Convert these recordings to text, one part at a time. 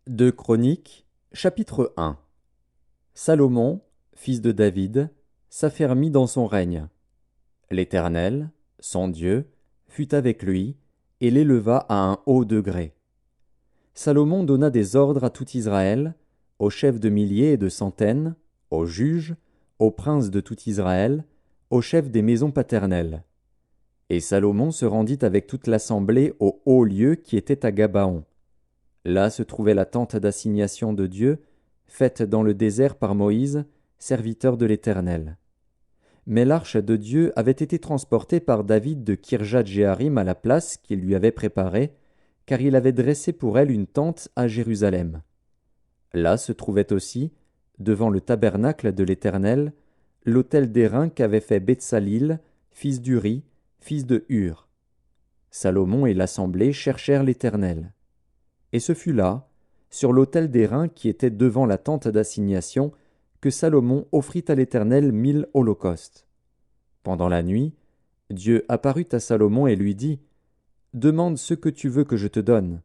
Deux Chroniques, chapitre 1. Salomon, fils de David, s'affermit dans son règne. L'Éternel, son Dieu, fut avec lui, et l'éleva à un haut degré. Salomon donna des ordres à tout Israël, aux chefs de milliers et de centaines, aux juges, aux princes de tout Israël, aux chefs des maisons paternelles. Et Salomon se rendit avec toute l'assemblée au haut lieu qui était à Gabaon. Là se trouvait la tente d'assignation de Dieu, faite dans le désert par Moïse, serviteur de l'Éternel. Mais l'arche de Dieu avait été transportée par David de Kirjath-Jéarim à la place qu'il lui avait préparée, car il avait dressé pour elle une tente à Jérusalem. Là se trouvait aussi, devant le tabernacle de l'Éternel, l'autel d'airain qu'avait fait Betsalil, fils d'Uri, fils de Hur. Salomon et l'assemblée cherchèrent l'Éternel. Et ce fut là, sur l'autel d'airain qui était devant la tente d'assignation, que Salomon offrit à l'Éternel 1000 holocaustes. Pendant la nuit, Dieu apparut à Salomon et lui dit : « Demande ce que tu veux que je te donne. »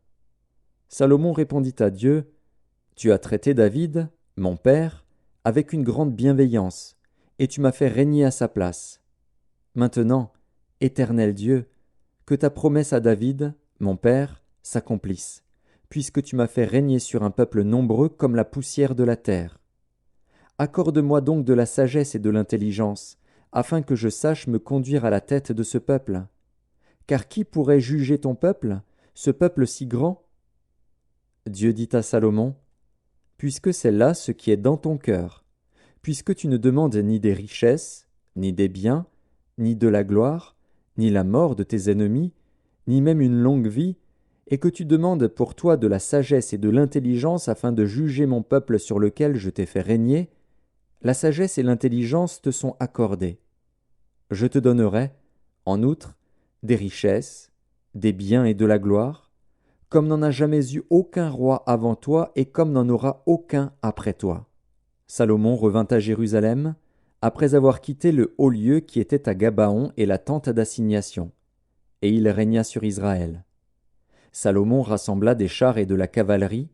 Salomon répondit à Dieu : « Tu as traité David, mon père, avec une grande bienveillance, et tu m'as fait régner à sa place. Maintenant, Éternel Dieu, que ta promesse à David, mon père, s'accomplisse, puisque tu m'as fait régner sur un peuple nombreux comme la poussière de la terre. Accorde-moi donc de la sagesse et de l'intelligence, afin que je sache me conduire à la tête de ce peuple. Car qui pourrait juger ton peuple, ce peuple si grand ? » Dieu dit à Salomon : « Puisque c'est là ce qui est dans ton cœur, puisque tu ne demandes ni des richesses, ni des biens, ni de la gloire, ni la mort de tes ennemis, ni même une longue vie, et que tu demandes pour toi de la sagesse et de l'intelligence afin de juger mon peuple sur lequel je t'ai fait régner, la sagesse et l'intelligence te sont accordées. Je te donnerai, en outre, des richesses, des biens et de la gloire, comme n'en a jamais eu aucun roi avant toi et comme n'en aura aucun après toi. » Salomon revint à Jérusalem, après avoir quitté le haut lieu qui était à Gabaon et la tente d'assignation, et il régna sur Israël. Salomon rassembla des chars et de la cavalerie.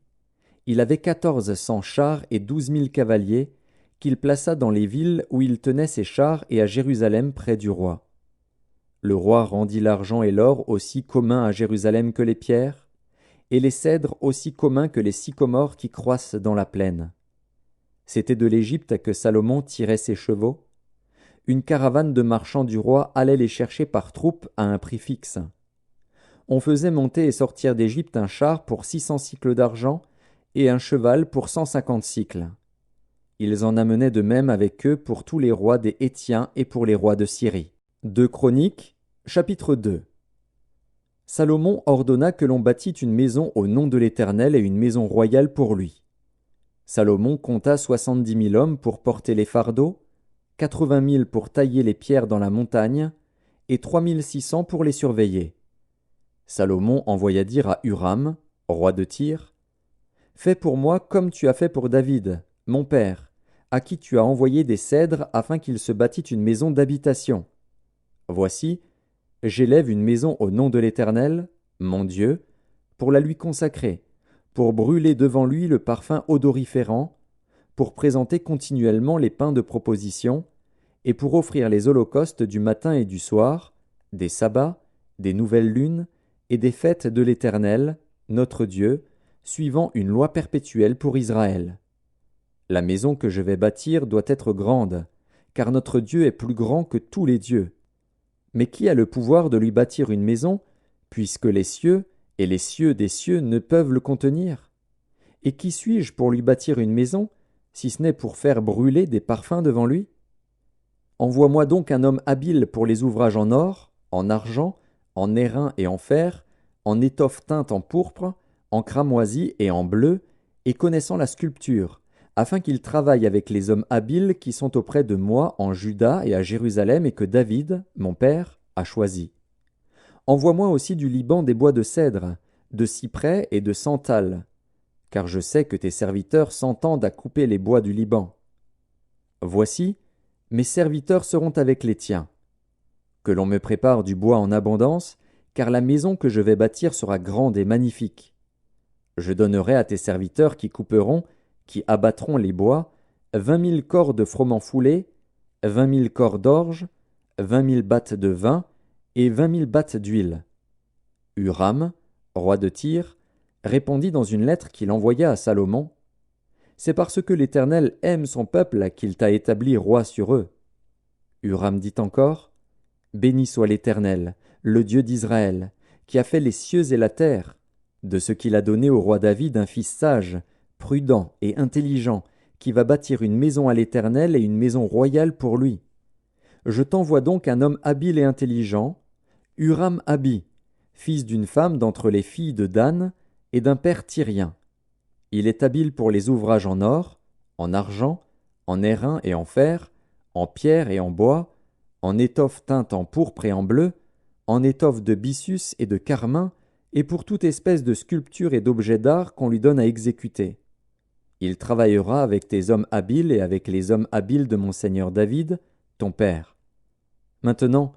Il avait 1400 chars et 12 000 cavaliers, qu'il plaça dans les villes où il tenait ses chars et à Jérusalem près du roi. Le roi rendit l'argent et l'or aussi communs à Jérusalem que les pierres, et les cèdres aussi communs que les sycomores qui croissent dans la plaine. C'était de l'Égypte que Salomon tirait ses chevaux. Une caravane de marchands du roi allait les chercher par troupes à un prix fixe. On faisait monter et sortir d'Égypte un char pour 600 cycles d'argent et un cheval pour 150 cycles. Ils en amenaient de même avec eux pour tous les rois des Hétiens et pour les rois de Syrie. Deux Chroniques, chapitre 2. Salomon ordonna que l'on bâtît une maison au nom de l'Éternel et une maison royale pour lui. Salomon compta 70 000 hommes pour porter les fardeaux, 80 000 pour tailler les pierres dans la montagne, et 3 600 pour les surveiller. Salomon envoya dire à Huram, roi de Tyr : « Fais pour moi comme tu as fait pour David, mon père, à qui tu as envoyé des cèdres afin qu'il se bâtît une maison d'habitation. Voici, j'élève une maison au nom de l'Éternel, mon Dieu, pour la lui consacrer, pour brûler devant lui le parfum odoriférant, pour présenter continuellement les pains de proposition, et pour offrir les holocaustes du matin et du soir, des sabbats, des nouvelles lunes, et des fêtes de l'Éternel, notre Dieu, suivant une loi perpétuelle pour Israël. La maison que je vais bâtir doit être grande, car notre Dieu est plus grand que tous les dieux. Mais qui a le pouvoir de lui bâtir une maison, puisque les cieux et les cieux des cieux ne peuvent le contenir ? Et qui suis-je pour lui bâtir une maison, si ce n'est pour faire brûler des parfums devant lui ? Envoie-moi donc un homme habile pour les ouvrages en or, en argent, en airain et en fer, en étoffe teinte en pourpre, en cramoisi et en bleu, et connaissant la sculpture, afin qu'il travaille avec les hommes habiles qui sont auprès de moi en Juda et à Jérusalem et que David, mon père, a choisis. Envoie-moi aussi du Liban des bois de cèdre, de cyprès et de santal, car je sais que tes serviteurs s'entendent à couper les bois du Liban. Voici, mes serviteurs seront avec les tiens. Que l'on me prépare du bois en abondance, car la maison que je vais bâtir sera grande et magnifique. Je donnerai à tes serviteurs qui couperont, qui abattront les bois, 20 000 corps de froment foulé, 20 000 corps d'orge, 20 000 battes de vin et 20 000 battes d'huile. Huram, roi de Tyr, répondit dans une lettre qu'il envoya à Salomon. C'est parce que l'Éternel aime son peuple qu'il t'a établi roi sur eux. Huram dit encore, Béni soit l'Éternel, le Dieu d'Israël, qui a fait les cieux et la terre, de ce qu'il a donné au roi David un fils sage, prudent et intelligent, qui va bâtir une maison à l'Éternel et une maison royale pour lui. Je t'envoie donc un homme habile et intelligent, Huram-Abi, fils d'une femme d'entre les filles de Dan et d'un père tyrien. Il est habile pour les ouvrages en or, en argent, en airain et en fer, en pierre et en bois, en étoffe teinte en pourpre et en bleu, en étoffe de byssus et de carmin, et pour toute espèce de sculpture et d'objets d'art qu'on lui donne à exécuter. Il travaillera avec tes hommes habiles et avec les hommes habiles de mon seigneur David, ton père. Maintenant,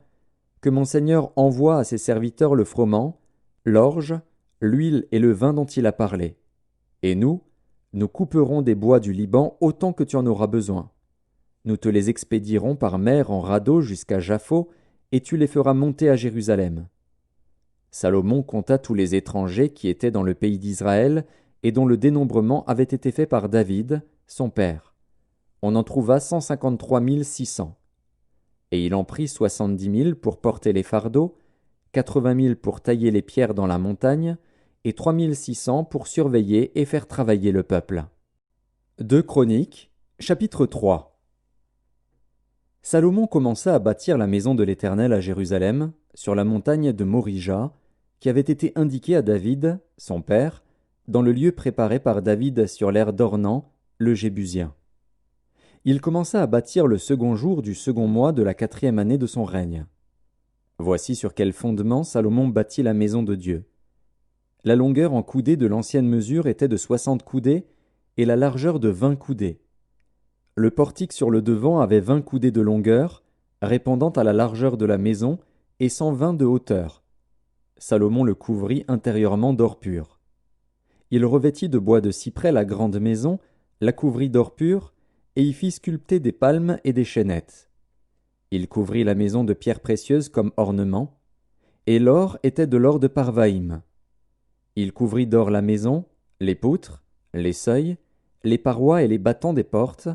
que mon seigneur envoie à ses serviteurs le froment, l'orge, l'huile et le vin dont il a parlé. Et nous couperons des bois du Liban autant que tu en auras besoin. Nous te les expédierons par mer en radeau jusqu'à Jaffo, et tu les feras monter à Jérusalem. Salomon compta tous les étrangers qui étaient dans le pays d'Israël et dont le dénombrement avait été fait par David, son père. On en trouva 153 600. Et il en prit 70 000 pour porter les fardeaux, 80 000 pour tailler les pierres dans la montagne, et 3 600 pour surveiller et faire travailler le peuple. 2 Chroniques, chapitre 3. Salomon commença à bâtir la maison de l'Éternel à Jérusalem, sur la montagne de Morija, qui avait été indiquée à David, son père, dans le lieu préparé par David sur l'aire d'Ornan, le Jébusien. Il commença à bâtir le second jour du second mois de la 4e année de son règne. Voici sur quel fondement Salomon bâtit la maison de Dieu. La longueur en coudées de l'ancienne mesure était de 60 coudées et la largeur de 20 coudées. Le portique sur le devant avait 20 coudées de longueur, répondant à la largeur de la maison, et 120 de hauteur. Salomon le couvrit intérieurement d'or pur. Il revêtit de bois de cyprès la grande maison, la couvrit d'or pur, et y fit sculpter des palmes et des chênettes. Il couvrit la maison de pierres précieuses comme ornement, et l'or était de l'or de Parvaïm. Il couvrit d'or la maison, les poutres, les seuils, les parois et les battants des portes,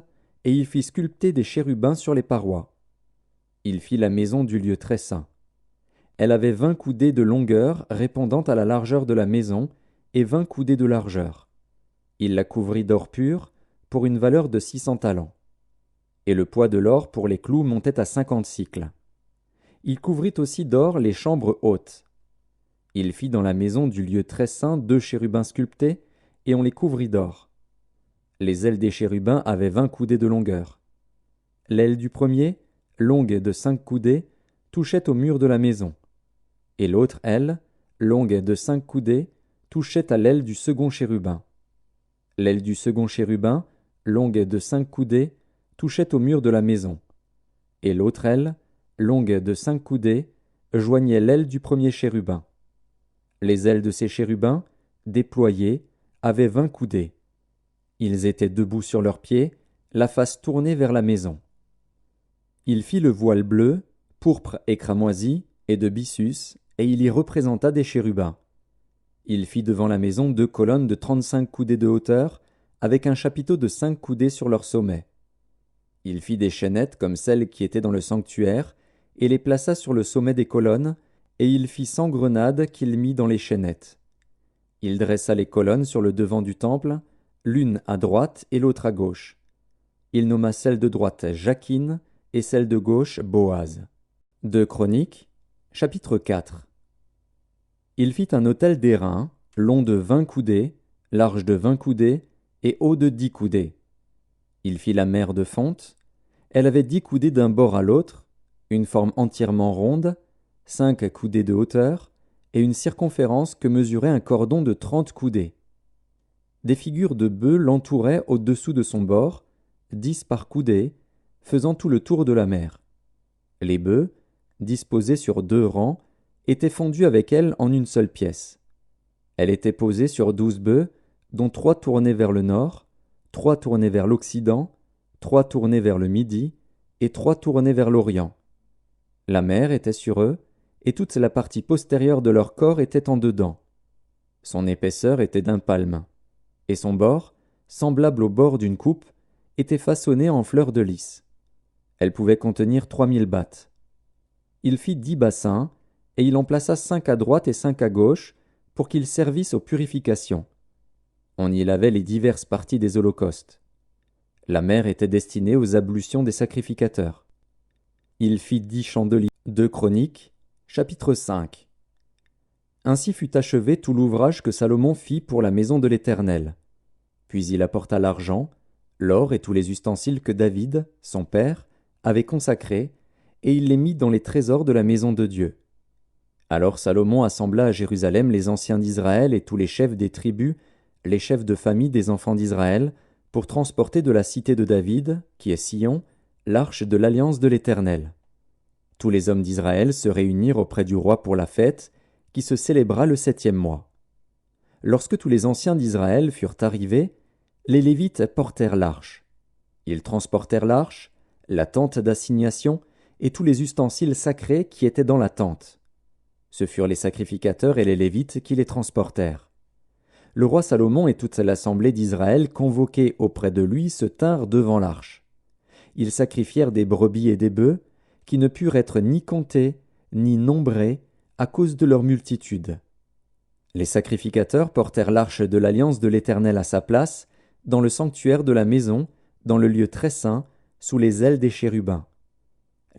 et il fit sculpter des chérubins sur les parois. Il fit la maison du lieu très saint. Elle avait 20 coudées de longueur répondant à la largeur de la maison, et 20 coudées de largeur. Il la couvrit d'or pur, pour une valeur de 600 talents. Et le poids de l'or pour les clous montait à 50 sicles. Il couvrit aussi d'or les chambres hautes. Il fit dans la maison du lieu très saint 2 chérubins sculptés, et on les couvrit d'or. Les ailes des chérubins avaient 20 coudées de longueur. L'aile du premier, longue de 5 coudées, touchait au mur de la maison. Et l'autre aile, longue de 5 coudées, touchait à l'aile du second chérubin. L'aile du second chérubin, longue de 5 coudées, touchait au mur de la maison. Et l'autre aile, longue de 5 coudées, joignait l'aile du premier chérubin. Les ailes de ces chérubins, déployées, avaient 20 coudées. Ils étaient debout sur leurs pieds, la face tournée vers la maison. Il fit le voile bleu, pourpre et cramoisi, et de byssus, et il y représenta des chérubins. Il fit devant la maison 2 colonnes de 35 coudées de hauteur, avec un chapiteau de 5 coudées sur leur sommet. Il fit des chaînettes comme celles qui étaient dans le sanctuaire, et les plaça sur le sommet des colonnes, et il fit 100 grenades qu'il mit dans les chaînettes. Il dressa les colonnes sur le devant du temple, l'une à droite et l'autre à gauche. Il nomma celle de droite Jachin, et celle de gauche Boaz. 2 Chroniques, chapitre 4. Il fit un autel d'airain, long de 20 coudées, large de 20 coudées, et haut de 10 coudées. Il fit la mer de fonte. Elle avait 10 coudées d'un bord à l'autre, une forme entièrement ronde, 5 coudées de hauteur, et une circonférence que mesurait un cordon de 30 coudées. Des figures de bœufs l'entouraient au-dessous de son bord, 10 par coudée, faisant tout le tour de la mer. Les bœufs, disposés sur 2 rangs, étaient fondus avec elle en une seule pièce. Elle était posée sur 12 bœufs, dont 3 tournaient vers le nord, 3 tournaient vers l'occident, 3 tournaient vers le midi, et 3 tournaient vers l'orient. La mer était sur eux, et toute la partie postérieure de leur corps était en dedans. Son épaisseur était d'un palme, et son bord, semblable au bord d'une coupe, était façonné en fleurs de lys. Elle pouvait contenir 3000 battes. Il fit 10 bassins, et il en plaça 5 à droite et 5 à gauche, pour qu'ils servissent aux purifications. On y lavait les diverses parties des holocaustes. La mer était destinée aux ablutions des sacrificateurs. Il fit 10 chandeliers. 2 Chroniques, chapitre 5. Ainsi fut achevé tout l'ouvrage que Salomon fit pour la maison de l'Éternel. Puis il apporta l'argent, l'or et tous les ustensiles que David, son père, avait consacrés, et il les mit dans les trésors de la maison de Dieu. Alors Salomon assembla à Jérusalem les anciens d'Israël et tous les chefs des tribus, les chefs de famille des enfants d'Israël, pour transporter de la cité de David, qui est Sion, l'arche de l'alliance de l'Éternel. Tous les hommes d'Israël se réunirent auprès du roi pour la fête, qui se célébra le 7e mois. Lorsque tous les anciens d'Israël furent arrivés, les Lévites portèrent l'arche. Ils transportèrent l'arche, la tente d'assignation et tous les ustensiles sacrés qui étaient dans la tente. Ce furent les sacrificateurs et les Lévites qui les transportèrent. Le roi Salomon et toute l'assemblée d'Israël convoqués auprès de lui se tinrent devant l'arche. Ils sacrifièrent des brebis et des bœufs, qui ne purent être ni comptés, ni nombrés, à cause de leur multitude. Les sacrificateurs portèrent l'arche de l'alliance de l'Éternel à sa place, dans le sanctuaire de la maison, dans le lieu très saint, sous les ailes des chérubins.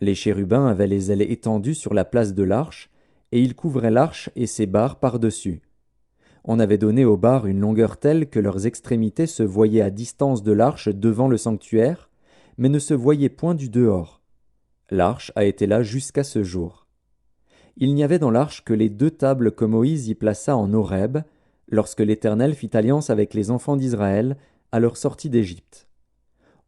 Les chérubins avaient les ailes étendues sur la place de l'arche, et ils couvraient l'arche et ses barres par-dessus. On avait donné aux barres une longueur telle que leurs extrémités se voyaient à distance de l'arche devant le sanctuaire, mais ne se voyaient point du dehors. L'arche a été là jusqu'à ce jour. Il n'y avait dans l'arche que les 2 tables que Moïse y plaça en Horeb, lorsque l'Éternel fit alliance avec les enfants d'Israël à leur sortie d'Égypte.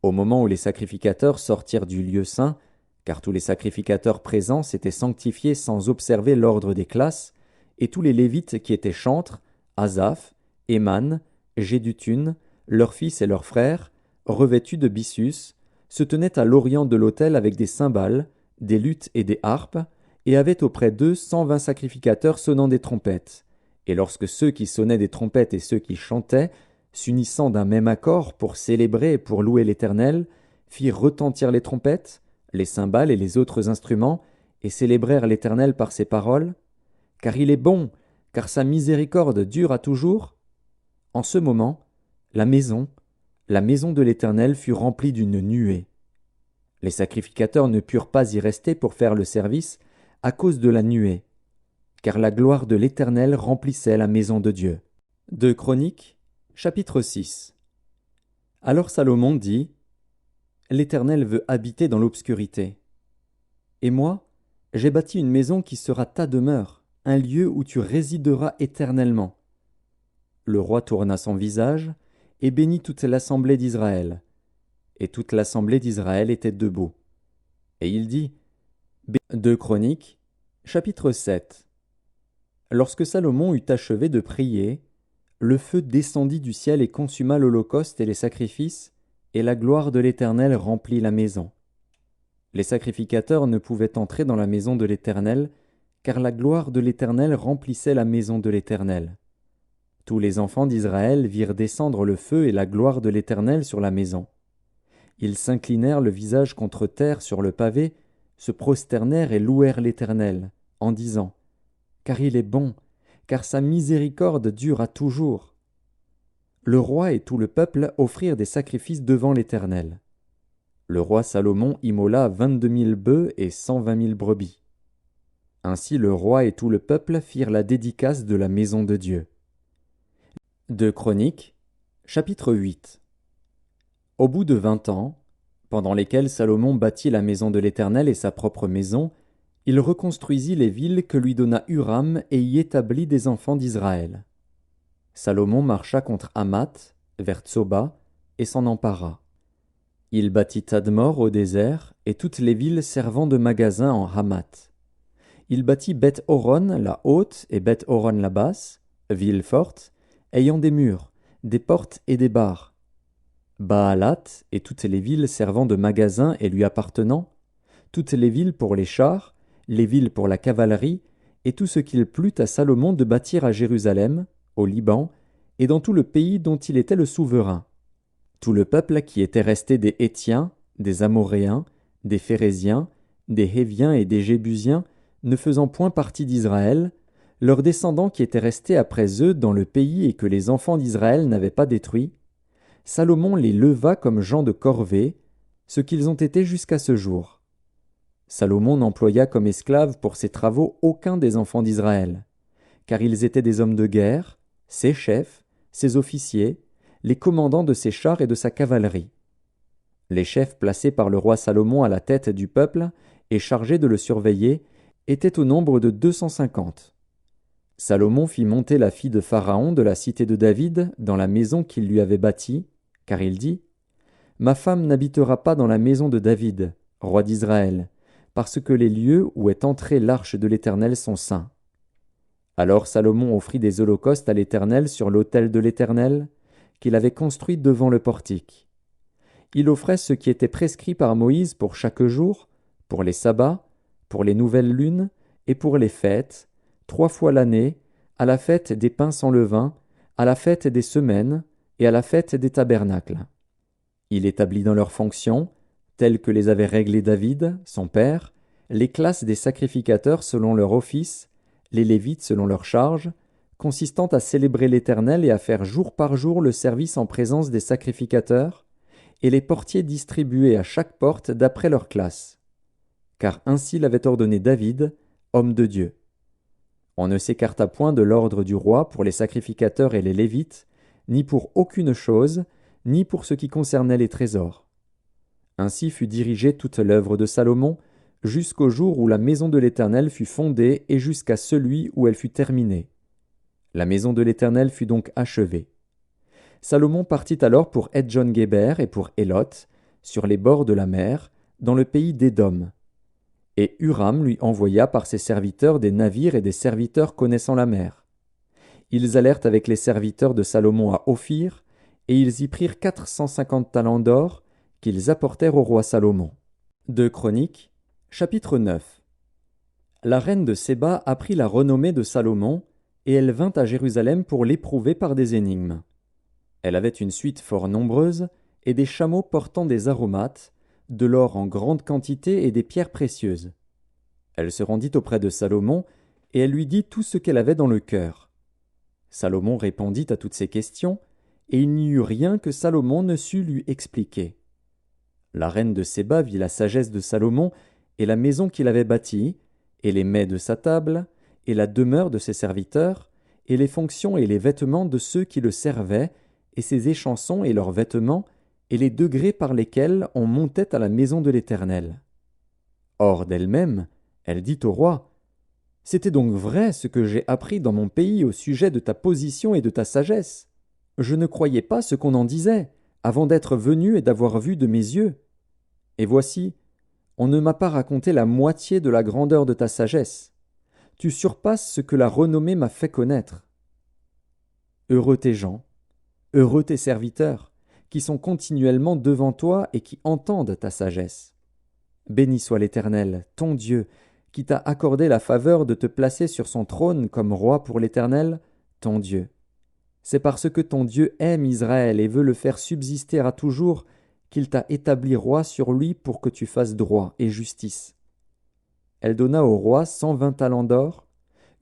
Au moment où les sacrificateurs sortirent du lieu saint, car tous les sacrificateurs présents s'étaient sanctifiés sans observer l'ordre des classes, et tous les Lévites qui étaient chantres, Asaph, Éman, Jéduthun, leurs fils et leurs frères, revêtus de byssus, se tenaient à l'orient de l'autel avec des cymbales, des luths et des harpes, et avaient auprès d'eux 120 sacrificateurs sonnant des trompettes. Et lorsque ceux qui sonnaient des trompettes et ceux qui chantaient, s'unissant d'un même accord pour célébrer et pour louer l'Éternel, firent retentir les trompettes, les cymbales et les autres instruments, et célébrèrent l'Éternel par ces paroles, « Car il est bon, car sa miséricorde dure à toujours », en ce moment, la maison de l'Éternel fut remplie d'une nuée. Les sacrificateurs ne purent pas y rester pour faire le service à cause de la nuée, car la gloire de l'Éternel remplissait la maison de Dieu. 2 Chroniques, chapitre 6. Alors Salomon dit, « L'Éternel veut habiter dans l'obscurité. Et moi, j'ai bâti une maison qui sera ta demeure, un lieu où tu résideras éternellement. » Le roi tourna son visage et bénit toute l'assemblée d'Israël. Et toute l'assemblée d'Israël était debout. Et il dit, 2 Chroniques, chapitre 7. Lorsque Salomon eut achevé de prier, le feu descendit du ciel et consuma l'holocauste et les sacrifices, et la gloire de l'Éternel remplit la maison. Les sacrificateurs ne pouvaient entrer dans la maison de l'Éternel, car la gloire de l'Éternel remplissait la maison de l'Éternel. Tous les enfants d'Israël virent descendre le feu et la gloire de l'Éternel sur la maison. Ils s'inclinèrent le visage contre terre sur le pavé, se prosternèrent et louèrent l'Éternel, en disant, « Car il est bon, car sa miséricorde dure à toujours. » Le roi et tout le peuple offrirent des sacrifices devant l'Éternel. Le roi Salomon immola 22 000 bœufs et 120 000 brebis. Ainsi le roi et tout le peuple firent la dédicace de la maison de Dieu. 2 Chroniques, chapitre 8. Au bout de 20 ans, pendant lesquels Salomon bâtit la maison de l'Éternel et sa propre maison, il reconstruisit les villes que lui donna Huram et y établit des enfants d'Israël. Salomon marcha contre Hamath, vers Tsoba, et s'en empara. Il bâtit Tadmor au désert et toutes les villes servant de magasins en Hamath. Il bâtit Beth-Horon la haute et Beth-Horon la basse, ville forte, ayant des murs, des portes et des barres. Baalat et toutes les villes servant de magasins et lui appartenant, toutes les villes pour les chars, les villes pour la cavalerie, et tout ce qu'il plut à Salomon de bâtir à Jérusalem, au Liban, et dans tout le pays dont il était le souverain. Tout le peuple qui était resté des Hétiens, des Amoréens, des Phéréziens, des Héviens et des Jébusiens, ne faisant point partie d'Israël, leurs descendants qui étaient restés après eux dans le pays et que les enfants d'Israël n'avaient pas détruit, Salomon les leva comme gens de corvée, ce qu'ils ont été jusqu'à ce jour. Salomon n'employa comme esclaves pour ses travaux aucun des enfants d'Israël, car ils étaient des hommes de guerre, ses chefs, ses officiers, les commandants de ses chars et de sa cavalerie. Les chefs placés par le roi Salomon à la tête du peuple et chargés de le surveiller étaient au nombre de 250. Salomon fit monter la fille de Pharaon de la cité de David dans la maison qu'il lui avait bâtie, car il dit « Ma femme n'habitera pas dans la maison de David, roi d'Israël, parce que les lieux où est entrée l'arche de l'Éternel sont saints. » Alors Salomon offrit des holocaustes à l'Éternel sur l'autel de l'Éternel, qu'il avait construit devant le portique. Il offrait ce qui était prescrit par Moïse pour chaque jour, pour les sabbats, pour les nouvelles lunes et pour les fêtes, 3 fois l'année, à la fête des pains sans levain, à la fête des semaines et à la fête des tabernacles. Il établit dans leurs fonctions, telles que les avait réglées David, son père, les classes des sacrificateurs selon leur office, les Lévites selon leur charge, consistant à célébrer l'Éternel et à faire jour par jour le service en présence des sacrificateurs, et les portiers distribués à chaque porte d'après leur classe. Car ainsi l'avait ordonné David, homme de Dieu. On ne s'écarta point de l'ordre du roi pour les sacrificateurs et les Lévites, ni pour aucune chose, ni pour ce qui concernait les trésors. Ainsi fut dirigée toute l'œuvre de Salomon, jusqu'au jour où la maison de l'Éternel fut fondée et jusqu'à celui où elle fut terminée. La maison de l'Éternel fut donc achevée. Salomon partit alors pour Edjon-Guéber et pour Élot, sur les bords de la mer, dans le pays d'Édom. Et Huram lui envoya par ses serviteurs des navires et des serviteurs connaissant la mer. Ils allèrent avec les serviteurs de Salomon à Ophir, et ils y prirent 450 talents d'or, qu'ils apportèrent au roi Salomon. 2 Chroniques, chapitre 9. La reine de Séba apprit la renommée de Salomon, et elle vint à Jérusalem pour l'éprouver par des énigmes. Elle avait une suite fort nombreuse, et des chameaux portant des aromates, de l'or en grande quantité et des pierres précieuses. Elle se rendit auprès de Salomon, et elle lui dit tout ce qu'elle avait dans le cœur. Salomon répondit à toutes ses questions, et il n'y eut rien que Salomon ne sût lui expliquer. La reine de Séba vit la sagesse de Salomon, et la maison qu'il avait bâtie, et les mets de sa table, et la demeure de ses serviteurs, et les fonctions et les vêtements de ceux qui le servaient, et ses échansons et leurs vêtements, et les degrés par lesquels on montait à la maison de l'Éternel. Or d'elle-même, elle dit au roi, « C'était donc vrai ce que j'ai appris dans mon pays au sujet de ta position et de ta sagesse. Je ne croyais pas ce qu'on en disait, avant d'être venu et d'avoir vu de mes yeux. Et voici, on ne m'a pas raconté la moitié de la grandeur de ta sagesse. Tu surpasses ce que la renommée m'a fait connaître. Heureux tes gens, heureux tes serviteurs, qui sont continuellement devant toi et qui entendent ta sagesse. Béni soit l'Éternel, ton Dieu, qui t'a accordé la faveur de te placer sur son trône comme roi pour l'Éternel, ton Dieu. C'est parce que ton Dieu aime Israël et veut le faire subsister à toujours qu'il t'a établi roi sur lui pour que tu fasses droit et justice. » Elle donna au roi 120 talents d'or,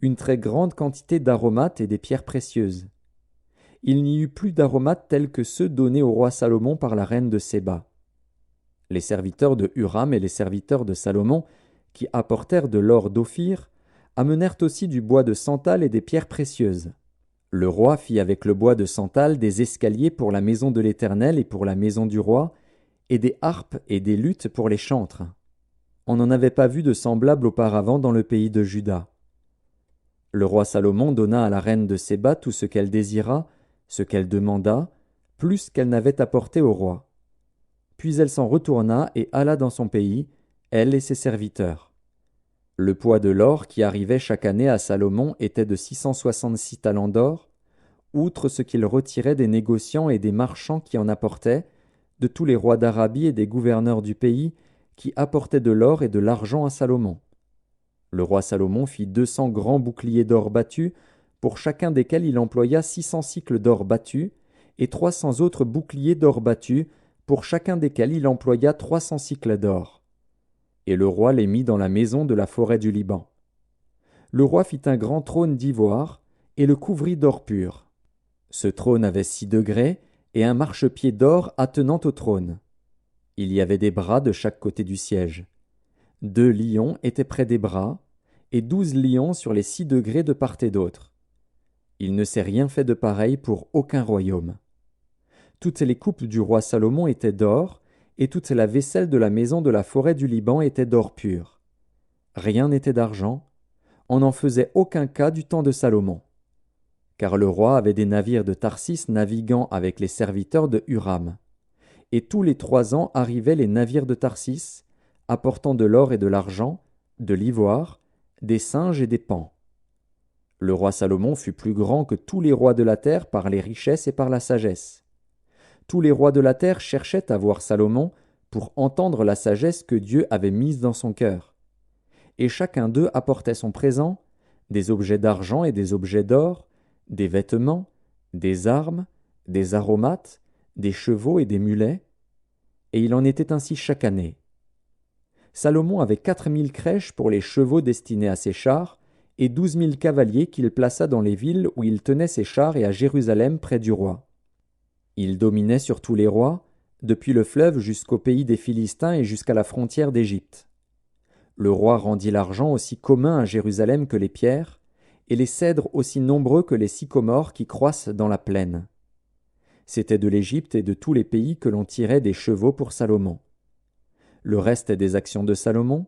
une très grande quantité d'aromates et des pierres précieuses. Il n'y eut plus d'aromates tels que ceux donnés au roi Salomon par la reine de Séba. Les serviteurs de Huram et les serviteurs de Salomon, qui apportèrent de l'or d'Ophir, amenèrent aussi du bois de santal et des pierres précieuses. Le roi fit avec le bois de santal des escaliers pour la maison de l'Éternel et pour la maison du roi, et des harpes et des luttes pour les chantres. On n'en avait pas vu de semblable auparavant dans le pays de Juda. Le roi Salomon donna à la reine de Séba tout ce qu'elle désira, ce qu'elle demanda, plus qu'elle n'avait apporté au roi. Puis elle s'en retourna et alla dans son pays, elle et ses serviteurs. Le poids de l'or qui arrivait chaque année à Salomon était de 666 talents d'or, outre ce qu'il retirait des négociants et des marchands qui en apportaient, de tous les rois d'Arabie et des gouverneurs du pays qui apportaient de l'or et de l'argent à Salomon. Le roi Salomon fit 200 grands boucliers d'or battus, pour chacun desquels il employa 600 cycles d'or battus, et 300 autres boucliers d'or battus, pour chacun desquels il employa 300 cycles d'or. Et le roi les mit dans la maison de la forêt du Liban. Le roi fit un grand trône d'ivoire, et le couvrit d'or pur. Ce trône avait 6 degrés, et un marchepied d'or attenant au trône. Il y avait des bras de chaque côté du siège. 2 lions étaient près des bras, et 12 lions sur les 6 degrés de part et d'autre. Il ne s'est rien fait de pareil pour aucun royaume. Toutes les coupes du roi Salomon étaient d'or, et toute la vaisselle de la maison de la forêt du Liban était d'or pur. Rien n'était d'argent, on n'en faisait aucun cas du temps de Salomon. Car le roi avait des navires de Tarsis naviguant avec les serviteurs de Huram. Et tous les 3 ans arrivaient les navires de Tarsis, apportant de l'or et de l'argent, de l'ivoire, des singes et des paons. Le roi Salomon fut plus grand que tous les rois de la terre par les richesses et par la sagesse. Tous les rois de la terre cherchaient à voir Salomon pour entendre la sagesse que Dieu avait mise dans son cœur. Et chacun d'eux apportait son présent, des objets d'argent et des objets d'or, des vêtements, des armes, des aromates, des chevaux et des mulets, et il en était ainsi chaque année. Salomon avait 4000 crèches pour les chevaux destinés à ses chars, et 12 000 cavaliers qu'il plaça dans les villes où il tenait ses chars et à Jérusalem près du roi. Il dominait sur tous les rois, depuis le fleuve jusqu'au pays des Philistins et jusqu'à la frontière d'Égypte. Le roi rendit l'argent aussi commun à Jérusalem que les pierres, et les cèdres aussi nombreux que les sycomores qui croissent dans la plaine. C'était de l'Égypte et de tous les pays que l'on tirait des chevaux pour Salomon. Le reste des actions de Salomon,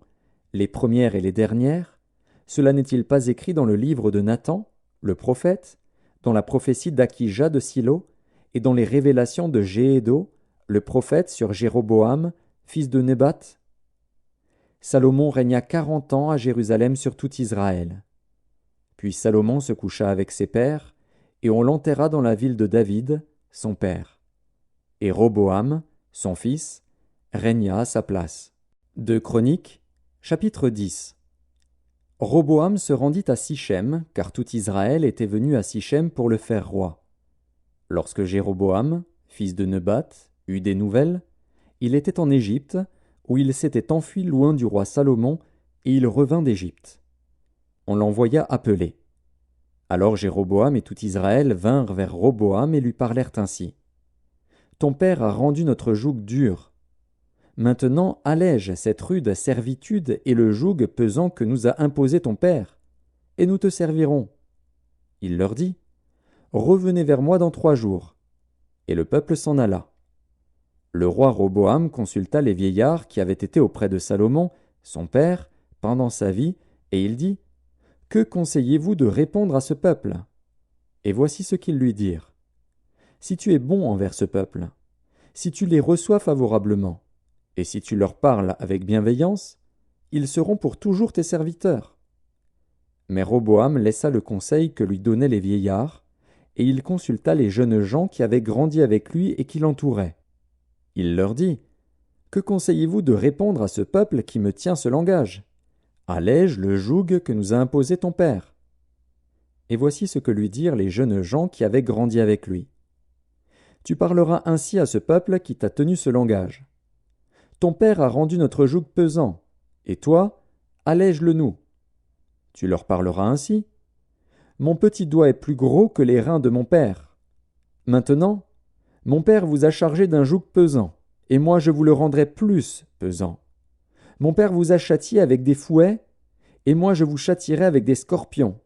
les premières et les dernières, cela n'est-il pas écrit dans le livre de Nathan, le prophète, dans la prophétie d'Akija de Silo, et dans les révélations de Jéhédo, le prophète sur Jéroboam, fils de Nebat? Salomon régna 40 ans à Jérusalem sur tout Israël. Puis Salomon se coucha avec ses pères, et on l'enterra dans la ville de David, son père. Et Roboam, son fils, régna à sa place. 2 Chroniques, chapitre 10. Roboam se rendit à Sichem, car tout Israël était venu à Sichem pour le faire roi. Lorsque Jéroboam, fils de Nebat, eut des nouvelles, il était en Égypte, où il s'était enfui loin du roi Salomon, et il revint d'Égypte. On l'envoya appeler. Alors Jéroboam et tout Israël vinrent vers Roboam et lui parlèrent ainsi. « Ton père a rendu notre joug dur. Maintenant allège cette rude servitude et le joug pesant que nous a imposé ton père, et nous te servirons. » Il leur dit, « Revenez vers moi dans 3 jours. » Et le peuple s'en alla. Le roi Roboam consulta les vieillards qui avaient été auprès de Salomon, son père, pendant sa vie, et il dit, « Que conseillez-vous de répondre à ce peuple ?» Et voici ce qu'ils lui dirent. « Si tu es bon envers ce peuple, si tu les reçois favorablement, et si tu leur parles avec bienveillance, ils seront pour toujours tes serviteurs. » Mais Roboam laissa le conseil que lui donnaient les vieillards, et il consulta les jeunes gens qui avaient grandi avec lui et qui l'entouraient. Il leur dit, « Que conseillez-vous de répondre à ce peuple qui me tient ce langage ? Allège le joug que nous a imposé ton père. » Et voici ce que lui dirent les jeunes gens qui avaient grandi avec lui. « Tu parleras ainsi à ce peuple qui t'a tenu ce langage. Ton père a rendu notre joug pesant, et toi, allège-le nous. Tu leur parleras ainsi. Mon petit doigt est plus gros que les reins de mon père. Maintenant, mon père vous a chargé d'un joug pesant, et moi je vous le rendrai plus pesant. Mon père vous a châtié avec des fouets, et moi je vous châtierai avec des scorpions. »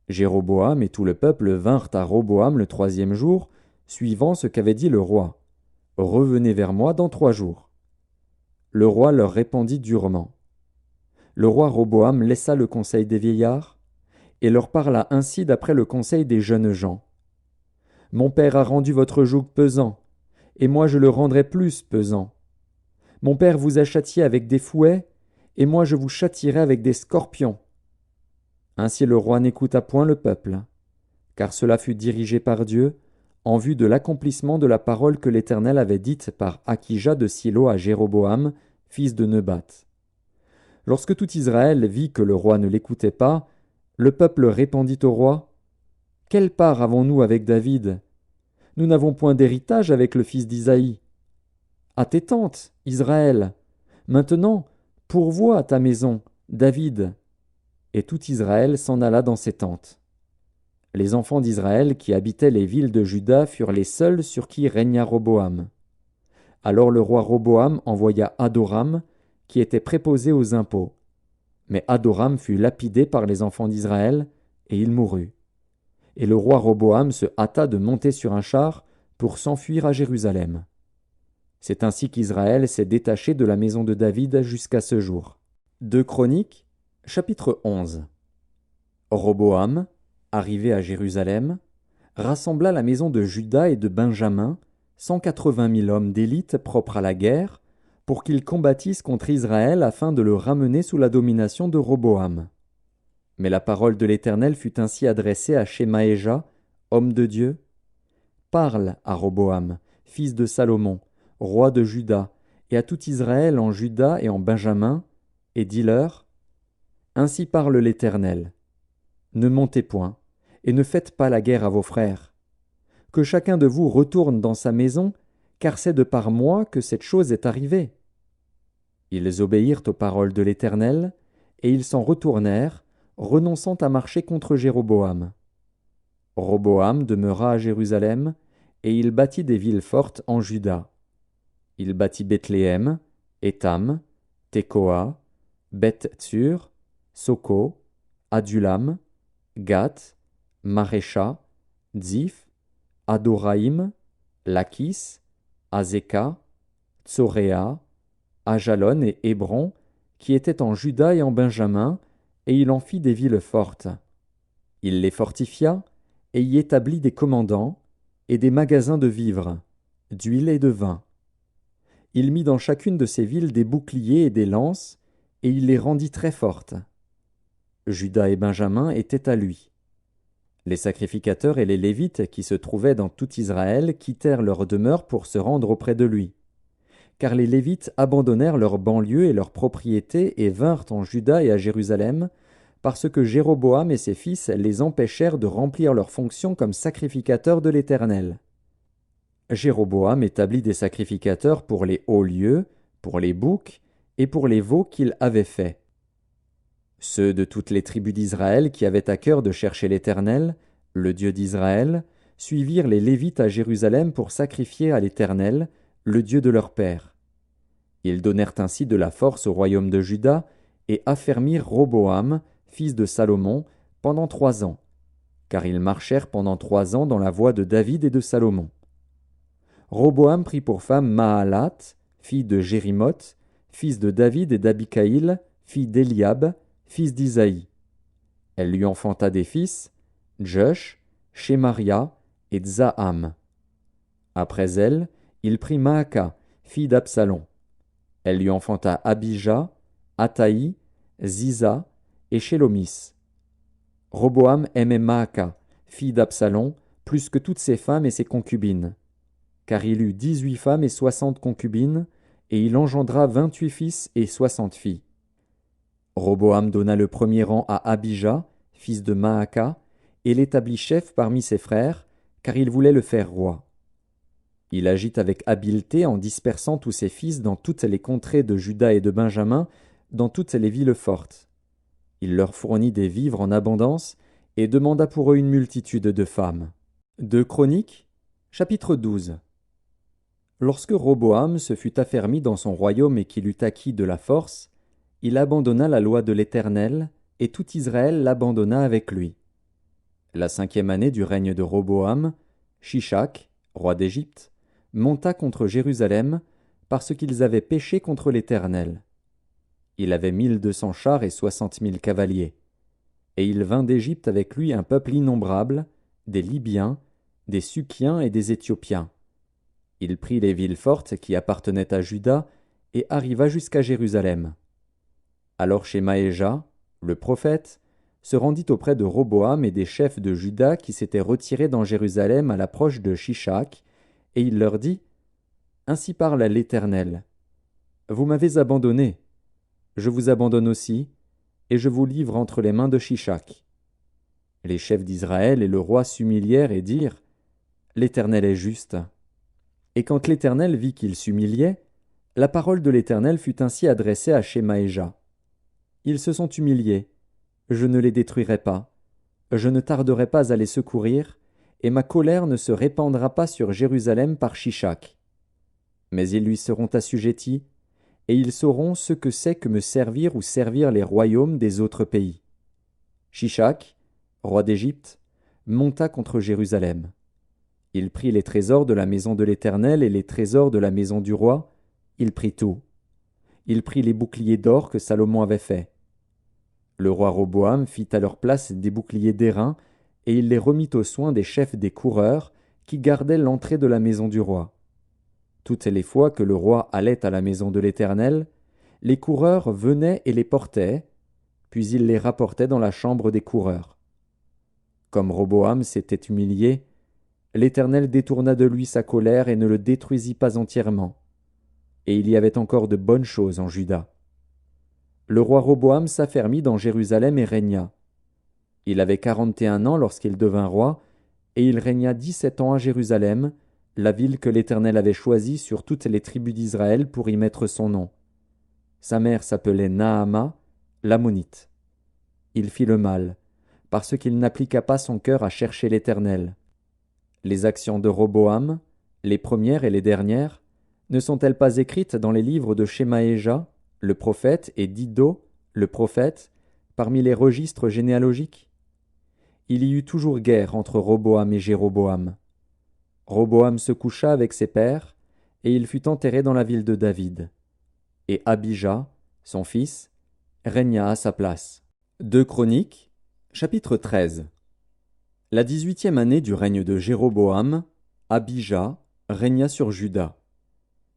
Jéroboam et tout le peuple vinrent à Roboam le 3e jour, suivant ce qu'avait dit le roi. « Revenez vers moi dans 3 jours. » Le roi leur répondit durement. Le roi Roboam laissa le conseil des vieillards, et leur parla ainsi d'après le conseil des jeunes gens. « Mon père a rendu votre joug pesant, et moi je le rendrai plus pesant. Mon père vous a châtié avec des fouets, et moi je vous châtierai avec des scorpions. » Ainsi le roi n'écouta point le peuple, car cela fut dirigé par Dieu, en vue de l'accomplissement de la parole que l'Éternel avait dite par Akija de Silo à Jéroboam, fils de Nebat. Lorsque tout Israël vit que le roi ne l'écoutait pas, le peuple répondit au roi: « Quelle part avons-nous avec David? Nous n'avons point d'héritage avec le fils d'Isaïe. À tes tentes, Israël. Maintenant, pourvois ta maison, David. » Et tout Israël s'en alla dans ses tentes. Les enfants d'Israël qui habitaient les villes de Juda furent les seuls sur qui régna Roboam. Alors le roi Roboam envoya Adoram, qui était préposé aux impôts. Mais Adoram fut lapidé par les enfants d'Israël, et il mourut. Et le roi Roboam se hâta de monter sur un char pour s'enfuir à Jérusalem. C'est ainsi qu'Israël s'est détaché de la maison de David jusqu'à ce jour. 2 Chroniques, chapitre 11. Roboam, arrivé à Jérusalem, rassembla la maison de Juda et de Benjamin, 180 000 hommes d'élite propres à la guerre, pour qu'ils combattissent contre Israël afin de le ramener sous la domination de Roboam. Mais la parole de l'Éternel fut ainsi adressée à Shemaéja, homme de Dieu. « Parle à Roboam, fils de Salomon, roi de Juda, et à tout Israël en Juda et en Benjamin, et dis-leur: Ainsi parle l'Éternel. Ne montez point, et ne faites pas la guerre à vos frères. Que chacun de vous retourne dans sa maison, car c'est de par moi que cette chose est arrivée. » Ils obéirent aux paroles de l'Éternel, et ils s'en retournèrent, renonçant à marcher contre Jéroboam. Roboam demeura à Jérusalem, et il bâtit des villes fortes en Juda. Il bâtit Bethléem, Étam, Tekoa, Beth-Tsur, Soko, Adulam, Gath, Marécha, Dzif, Adoraïm, Lakis, Azeka, Tsoréa, Ajalon et Hébron, qui étaient en Juda et en Benjamin, et il en fit des villes fortes. Il les fortifia, et y établit des commandants, et des magasins de vivres, d'huile et de vin. Il mit dans chacune de ces villes des boucliers et des lances, et il les rendit très fortes. Juda et Benjamin étaient à lui. Les sacrificateurs et les Lévites qui se trouvaient dans tout Israël quittèrent leur demeure pour se rendre auprès de lui. Car les Lévites abandonnèrent leurs banlieues et leurs propriétés et vinrent en Juda et à Jérusalem, parce que Jéroboam et ses fils les empêchèrent de remplir leurs fonctions comme sacrificateurs de l'Éternel. Jéroboam établit des sacrificateurs pour les hauts lieux, pour les boucs et pour les veaux qu'il avait faits. Ceux de toutes les tribus d'Israël qui avaient à cœur de chercher l'Éternel, le Dieu d'Israël, suivirent les Lévites à Jérusalem pour sacrifier à l'Éternel, le Dieu de leur père. Ils donnèrent ainsi de la force au royaume de Juda et affermirent Roboam, fils de Salomon, pendant 3 ans, car ils marchèrent pendant 3 ans dans la voie de David et de Salomon. Roboam prit pour femme Mahalat, fille de Jérimoth, fils de David et d'Abikaïl, fille d'Éliab, fils d'Isaïe. Elle lui enfanta des fils, Josh, Shemaria et Tzaham. Après elle, il prit Maaka, fille d'Absalom. Elle lui enfanta Abija, Ataï, Ziza et Shélomis. Roboam aimait Maaka, fille d'Absalom, plus que toutes ses femmes et ses concubines. Car il eut 18 femmes et 60 concubines, et il engendra 28 fils et 60 filles. Roboam donna le premier rang à Abija, fils de Maaka, et l'établit chef parmi ses frères, car il voulait le faire roi. Il agit avec habileté en dispersant tous ses fils dans toutes les contrées de Juda et de Benjamin, dans toutes les villes fortes. Il leur fournit des vivres en abondance et demanda pour eux une multitude de femmes. 2 Chroniques, chapitre 12. Lorsque Roboam se fut affermi dans son royaume et qu'il eut acquis de la force, il abandonna la loi de l'Éternel, et tout Israël l'abandonna avec lui. La 5e année du règne de Roboam, Shishak, roi d'Égypte, monta contre Jérusalem, parce qu'ils avaient péché contre l'Éternel. Il avait 1200 chars et 60 000 cavaliers. Et il vint d'Égypte avec lui un peuple innombrable, des Libyens, des Sukiens et des Éthiopiens. Il prit les villes fortes qui appartenaient à Juda et arriva jusqu'à Jérusalem. Alors Shemaéja, le prophète, se rendit auprès de Roboam et des chefs de Juda qui s'étaient retirés dans Jérusalem à l'approche de Shishak, et il leur dit: Ainsi parle l'Éternel. Vous m'avez abandonné, je vous abandonne aussi, et je vous livre entre les mains de Shishak. Les chefs d'Israël et le roi s'humilièrent et dirent: L'Éternel est juste. Et quand l'Éternel vit qu'il s'humiliait, la parole de l'Éternel fut ainsi adressée à Shemaéja. Ils se sont humiliés, je ne les détruirai pas, je ne tarderai pas à les secourir, et ma colère ne se répandra pas sur Jérusalem par Shishak. Mais ils lui seront assujettis, et ils sauront ce que c'est que me servir ou servir les royaumes des autres pays. Shishak, roi d'Égypte, monta contre Jérusalem. Il prit les trésors de la maison de l'Éternel et les trésors de la maison du roi, il prit tout. Il prit les boucliers d'or que Salomon avait faits. Le roi Roboam fit à leur place des boucliers d'airain, et il les remit aux soins des chefs des coureurs, qui gardaient l'entrée de la maison du roi. Toutes les fois que le roi allait à la maison de l'Éternel, les coureurs venaient et les portaient, puis il les rapportait dans la chambre des coureurs. Comme Roboam s'était humilié, l'Éternel détourna de lui sa colère et ne le détruisit pas entièrement. Et il y avait encore de bonnes choses en Juda. Le roi Roboam s'affermit dans Jérusalem et régna. Il avait 41 ans lorsqu'il devint roi, et il régna 17 ans à Jérusalem, la ville que l'Éternel avait choisie sur toutes les tribus d'Israël pour y mettre son nom. Sa mère s'appelait Naama, l'Ammonite. Il fit le mal, parce qu'il n'appliqua pas son cœur à chercher l'Éternel. Les actions de Roboam, les premières et les dernières, ne sont-elles pas écrites dans les livres de Shemaéja, le prophète, et d'Iddo, le prophète, parmi les registres généalogiques? Il y eut toujours guerre entre Roboam et Jéroboam. Roboam se coucha avec ses pères, et il fut enterré dans la ville de David. Et Abija, son fils, régna à sa place. 2 Chroniques, chapitre 13. La 18e année du règne de Jéroboam, Abija régna sur Juda.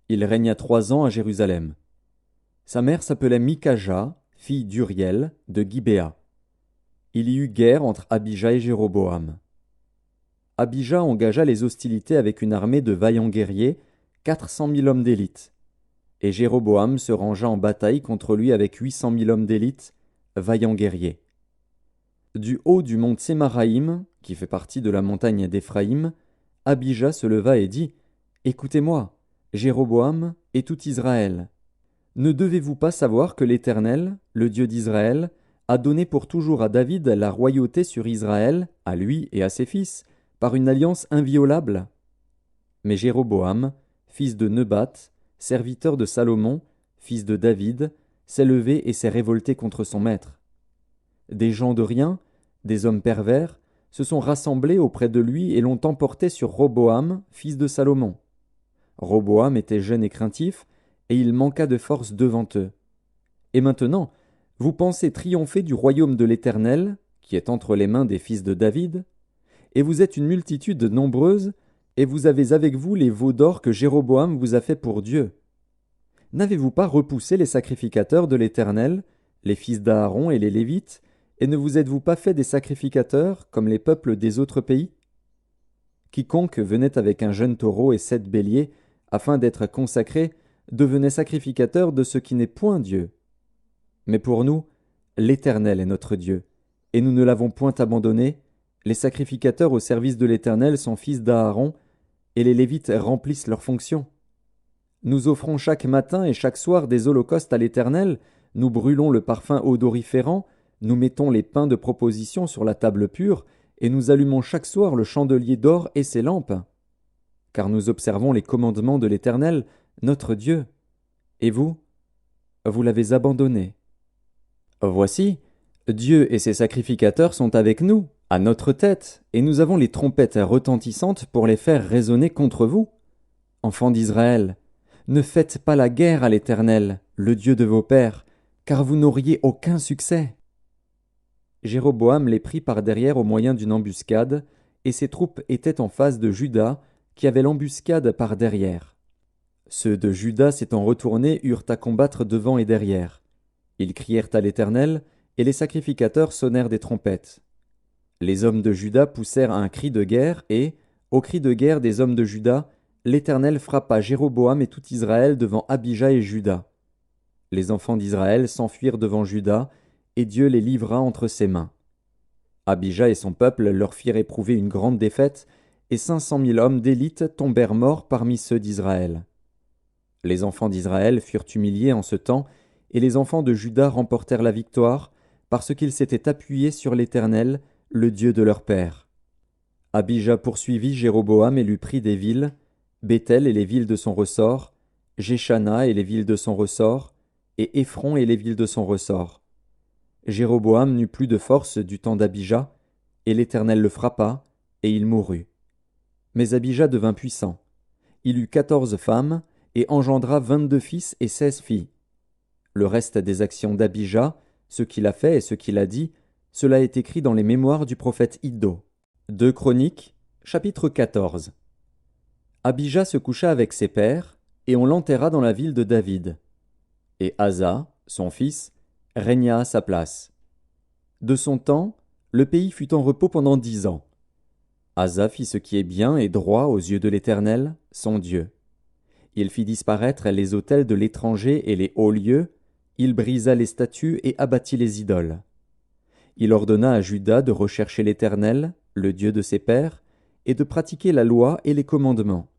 Il régna 3 ans à Jérusalem. Sa mère s'appelait Mikaja, fille d'Uriel, de Gibéa. Il y eut guerre entre Abija et Jéroboam. Abija engagea les hostilités avec une armée de vaillants guerriers, 400 000 hommes d'élite. Et Jéroboam se rangea en bataille contre lui avec 800 000 hommes d'élite, vaillants guerriers. Du haut du mont Tsémaraïm, qui fait partie de la montagne d'Éphraïm, Abija se leva et dit: Écoutez-moi, Jéroboam et tout Israël. Ne devez-vous pas savoir que l'Éternel, le Dieu d'Israël, a donné pour toujours à David la royauté sur Israël, à lui et à ses fils, par une alliance inviolable? Mais Jéroboam, fils de Nebat, serviteur de Salomon, fils de David, s'est levé et s'est révolté contre son maître. Des gens de rien, des hommes pervers, se sont rassemblés auprès de lui et l'ont emporté sur Roboam, fils de Salomon. Roboam était jeune et craintif, et il manqua de force devant eux. Et maintenant, vous pensez triompher du royaume de l'Éternel, qui est entre les mains des fils de David, et vous êtes une multitude nombreuse, et vous avez avec vous les veaux d'or que Jéroboam vous a fait pour Dieu. N'avez-vous pas repoussé les sacrificateurs de l'Éternel, les fils d'Aaron et les Lévites, et ne vous êtes-vous pas fait des sacrificateurs, comme les peuples des autres pays? Quiconque venait avec un jeune taureau et 7 béliers, afin d'être consacré, devenait sacrificateur de ce qui n'est point Dieu. Mais pour nous, l'Éternel est notre Dieu, et nous ne l'avons point abandonné. Les sacrificateurs au service de l'Éternel sont fils d'Aaron, et les Lévites remplissent leurs fonctions. Nous offrons chaque matin et chaque soir des holocaustes à l'Éternel, nous brûlons le parfum odoriférant, nous mettons les pains de proposition sur la table pure, et nous allumons chaque soir le chandelier d'or et ses lampes. Car nous observons les commandements de l'Éternel, notre Dieu. Et vous l'avez abandonné. Voici, Dieu et ses sacrificateurs sont avec nous, à notre tête, et nous avons les trompettes retentissantes pour les faire résonner contre vous. Enfants d'Israël, ne faites pas la guerre à l'Éternel, le Dieu de vos pères, car vous n'auriez aucun succès. Jéroboam les prit par derrière au moyen d'une embuscade, et ses troupes étaient en face de Juda, qui avait l'embuscade par derrière. Ceux de Juda s'étant retournés eurent à combattre devant et derrière. Ils crièrent à l'Éternel, et les sacrificateurs sonnèrent des trompettes. Les hommes de Juda poussèrent un cri de guerre, et, au cri de guerre des hommes de Juda, l'Éternel frappa Jéroboam et tout Israël devant Abija et Juda. Les enfants d'Israël s'enfuirent devant Juda, et Dieu les livra entre ses mains. Abija et son peuple leur firent éprouver une grande défaite, et 500 000 hommes d'élite tombèrent morts parmi ceux d'Israël. Les enfants d'Israël furent humiliés en ce temps, et les enfants de Juda remportèrent la victoire, parce qu'ils s'étaient appuyés sur l'Éternel, le Dieu de leur père. Abija poursuivit Jéroboam et lui prit des villes, Béthel et les villes de son ressort, Jéchana et les villes de son ressort, et Éphron et les villes de son ressort. Jéroboam n'eut plus de force du temps d'Abija, et l'Éternel le frappa, et il mourut. Mais Abija devint puissant. Il eut 14 femmes, et engendra 22 fils et 16 filles. Le reste des actions d'Abija, ce qu'il a fait et ce qu'il a dit, cela est écrit dans les mémoires du prophète Iddo. 2 Chroniques, chapitre 14. Abija se coucha avec ses pères, et on l'enterra dans la ville de David. Et Asa, son fils, régna à sa place. De son temps, le pays fut en repos pendant 10 ans. Asa fit ce qui est bien et droit aux yeux de l'Éternel, son Dieu. Il fit disparaître les autels de l'étranger et les hauts lieux, il brisa les statues et abattit les idoles. Il ordonna à Juda de rechercher l'Éternel, le Dieu de ses pères, et de pratiquer la loi et les commandements.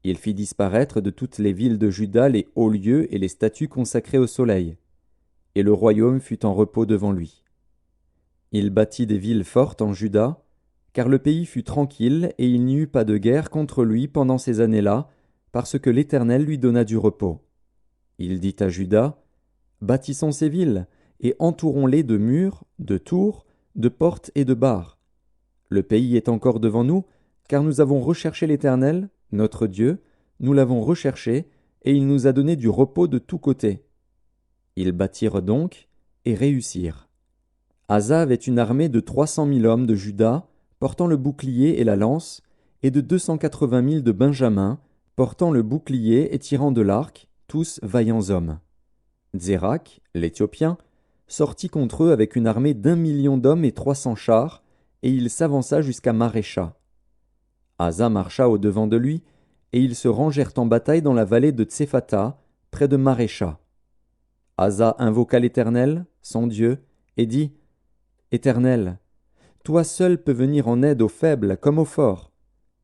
Il fit disparaître de toutes les villes de Juda les hauts lieux et les statues consacrées au soleil, et le royaume fut en repos devant lui. Il bâtit des villes fortes en Juda, car le pays fut tranquille et il n'y eut pas de guerre contre lui pendant ces années-là, parce que l'Éternel lui donna du repos. Il dit à Juda, « Bâtissons ces villes, et entourons-les de murs, de tours, de portes et de barres. Le pays est encore devant nous, car nous avons recherché l'Éternel, notre Dieu, nous l'avons recherché, et il nous a donné du repos de tous côtés. » Ils bâtirent donc, et réussirent. Asa avait une armée de 300 000 hommes de Juda, portant le bouclier et la lance, et de 280 000 de Benjamin, portant le bouclier et tirant de l'arc, tous vaillants hommes. Zérak, l'Éthiopien, sortit contre eux avec une armée d'1 million d'hommes et 300 chars, et il s'avança jusqu'à Marécha. Asa marcha au-devant de lui, et ils se rangèrent en bataille dans la vallée de Tsephata, près de Marécha. Asa invoqua l'Éternel, son Dieu, et dit, « Éternel, toi seul peux venir en aide aux faibles comme aux forts.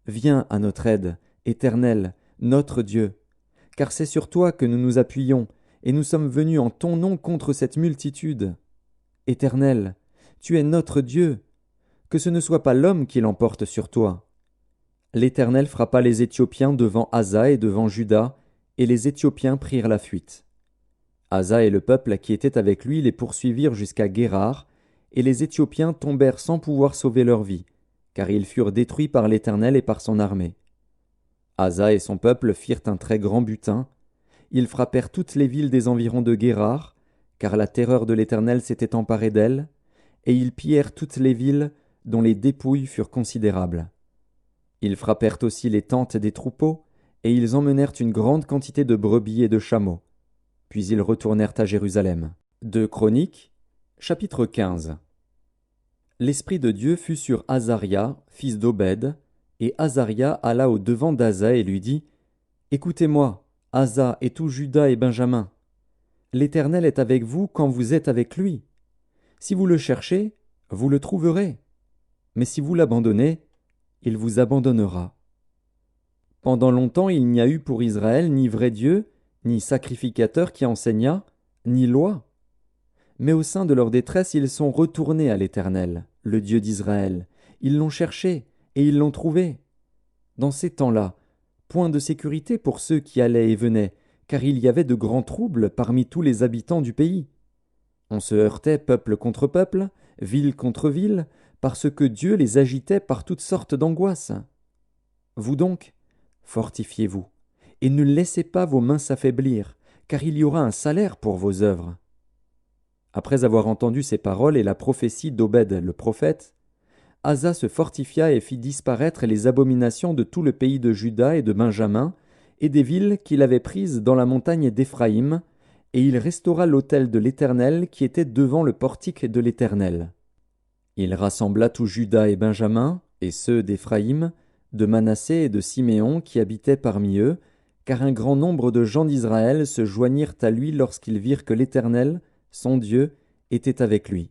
Viens à notre aide, Éternel, notre Dieu, car c'est sur toi que nous nous appuyons, et nous sommes venus en ton nom contre cette multitude. Éternel, tu es notre Dieu, que ce ne soit pas l'homme qui l'emporte sur toi. » L'Éternel frappa les Éthiopiens devant Asa et devant Juda, et les Éthiopiens prirent la fuite. Asa et le peuple qui était avec lui les poursuivirent jusqu'à Guérar, et les Éthiopiens tombèrent sans pouvoir sauver leur vie, car ils furent détruits par l'Éternel et par son armée. Asa et son peuple firent un très grand butin. Ils frappèrent toutes les villes des environs de Guérar, car la terreur de l'Éternel s'était emparée d'elles, et ils pillèrent toutes les villes dont les dépouilles furent considérables. Ils frappèrent aussi les tentes des troupeaux, et ils emmenèrent une grande quantité de brebis et de chameaux. Puis ils retournèrent à Jérusalem. 2 Chroniques, chapitre 15. L'Esprit de Dieu fut sur Azaria, fils d'Obed, et Azaria alla au devant d'Asa et lui dit, « Écoutez-moi, Asa et tout Juda et Benjamin. L'Éternel est avec vous quand vous êtes avec lui. Si vous le cherchez, vous le trouverez. Mais si vous l'abandonnez, il vous abandonnera. Pendant longtemps il n'y a eu pour Israël ni vrai Dieu, ni sacrificateur qui enseignât, ni loi. Mais au sein de leur détresse ils sont retournés à l'Éternel, le Dieu d'Israël. Ils l'ont cherché, et ils l'ont trouvé. Dans ces temps-là, point de sécurité pour ceux qui allaient et venaient, car il y avait de grands troubles parmi tous les habitants du pays. On se heurtait peuple contre peuple, ville contre ville, parce que Dieu les agitait par toutes sortes d'angoisses. Vous donc, fortifiez-vous, et ne laissez pas vos mains s'affaiblir, car il y aura un salaire pour vos œuvres. » Après avoir entendu ces paroles et la prophétie d'Obed le prophète, Asa se fortifia et fit disparaître les abominations de tout le pays de Juda et de Benjamin, et des villes qu'il avait prises dans la montagne d'Éphraïm, et il restaura l'autel de l'Éternel qui était devant le portique de l'Éternel. Il rassembla tout Juda et Benjamin, et ceux d'Éphraïm, de Manassé et de Siméon qui habitaient parmi eux, car un grand nombre de gens d'Israël se joignirent à lui lorsqu'ils virent que l'Éternel, son Dieu, était avec lui.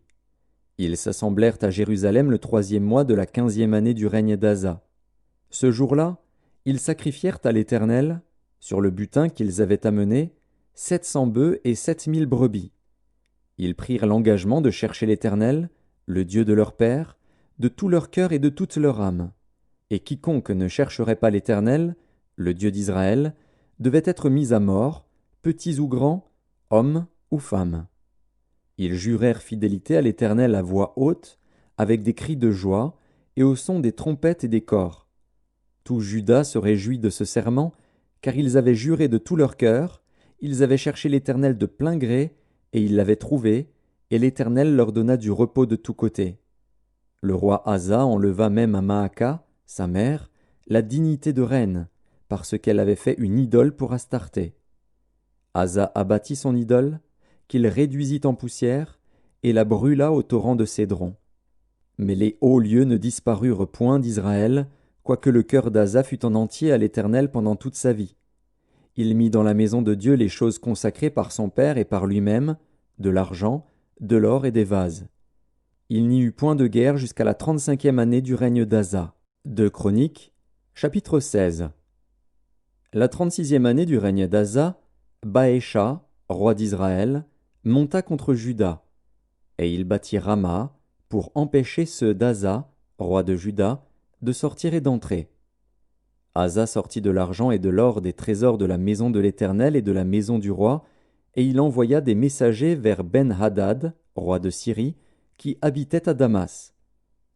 Ils s'assemblèrent à Jérusalem le 3e mois de la 15e année du règne d'Asa. Ce jour-là, ils sacrifièrent à l'Éternel, sur le butin qu'ils avaient amené, 700 bœufs et 7000 brebis. Ils prirent l'engagement de chercher l'Éternel, le Dieu de leur père, de tout leur cœur et de toute leur âme. Et quiconque ne chercherait pas l'Éternel, le Dieu d'Israël, devait être mis à mort, petits ou grands, hommes ou femmes. Ils jurèrent fidélité à l'Éternel à voix haute, avec des cris de joie, et au son des trompettes et des cors. Tout Juda se réjouit de ce serment, car ils avaient juré de tout leur cœur, ils avaient cherché l'Éternel de plein gré, et ils l'avaient trouvé, et l'Éternel leur donna du repos de tous côtés. Le roi Asa enleva même à Maaka, sa mère, la dignité de reine, parce qu'elle avait fait une idole pour Astarté. Asa abattit son idole, qu'il réduisit en poussière, et la brûla au torrent de Cédron. Mais les hauts lieux ne disparurent point d'Israël, quoique le cœur d'Asa fût en entier à l'Éternel pendant toute sa vie. Il mit dans la maison de Dieu les choses consacrées par son père et par lui-même, de l'argent, de l'or et des vases. Il n'y eut point de guerre jusqu'à la 35e année du règne d'Asa. 2 Chroniques, chapitre 16. La 36e année du règne d'Asa, Baécha, roi d'Israël, monta contre Juda, et il bâtit Rama pour empêcher ceux d'Asa, roi de Juda, de sortir et d'entrer. Asa sortit de l'argent et de l'or des trésors de la maison de l'Éternel et de la maison du roi, et il envoya des messagers vers Ben-Hadad, roi de Syrie, qui habitait à Damas.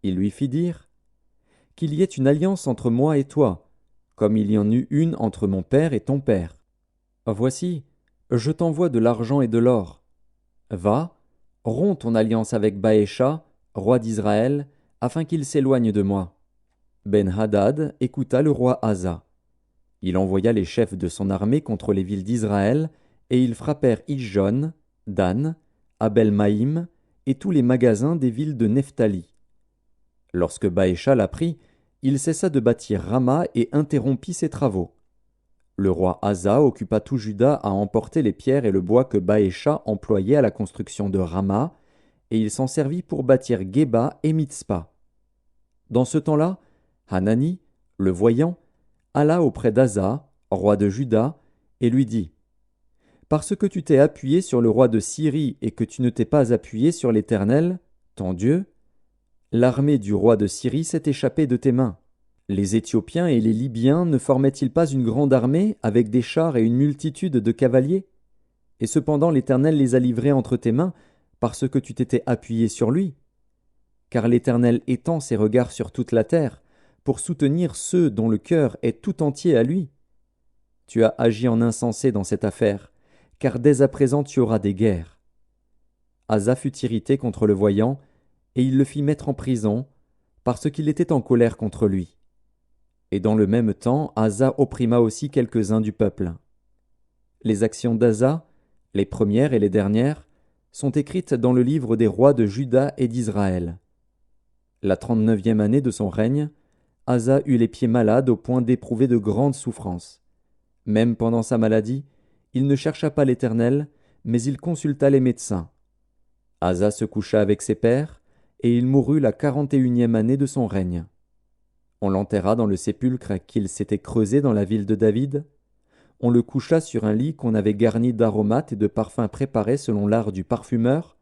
Il lui fit dire « Qu'il y ait une alliance entre moi et toi, comme il y en eut une entre mon père et ton père. Voici, je t'envoie de l'argent et de l'or. Va, romps ton alliance avec Baécha, roi d'Israël, afin qu'il s'éloigne de moi. » Ben-Hadad écouta le roi Asa. Il envoya les chefs de son armée contre les villes d'Israël, et ils frappèrent Ijon, Dan, Abel-Maïm, et tous les magasins des villes de Nephtali. Lorsque Baécha l'apprit, il cessa de bâtir Rama et interrompit ses travaux. Le roi Asa occupa tout Juda à emporter les pierres et le bois que Baécha employait à la construction de Rama, et il s'en servit pour bâtir Géba et Mitzpa. Dans ce temps-là, Hanani, le voyant, alla auprès d'Asa, roi de Juda, et lui dit « Parce que tu t'es appuyé sur le roi de Syrie et que tu ne t'es pas appuyé sur l'Éternel, ton Dieu, l'armée du roi de Syrie s'est échappée de tes mains. Les Éthiopiens et les Libyens ne formaient-ils pas une grande armée avec des chars et une multitude de cavaliers? Et cependant l'Éternel les a livrés entre tes mains parce que tu t'étais appuyé sur lui. Car l'Éternel étend ses regards sur toute la terre pour soutenir ceux dont le cœur est tout entier à lui. Tu as agi en insensé dans cette affaire, car dès à présent tu auras des guerres. » Asa fut irrité contre le voyant, et il le fit mettre en prison, parce qu'il était en colère contre lui. Et dans le même temps, Asa opprima aussi quelques-uns du peuple. Les actions d'Asa, les premières et les dernières, sont écrites dans le livre des rois de Juda et d'Israël. La 39e année de son règne, Asa eut les pieds malades au point d'éprouver de grandes souffrances. Même pendant sa maladie, il ne chercha pas l'Éternel, mais il consulta les médecins. Asa se coucha avec ses pères, et il mourut la 41e année de son règne. On l'enterra dans le sépulcre qu'il s'était creusé dans la ville de David. On le coucha sur un lit qu'on avait garni d'aromates et de parfums préparés selon l'art du parfumeur,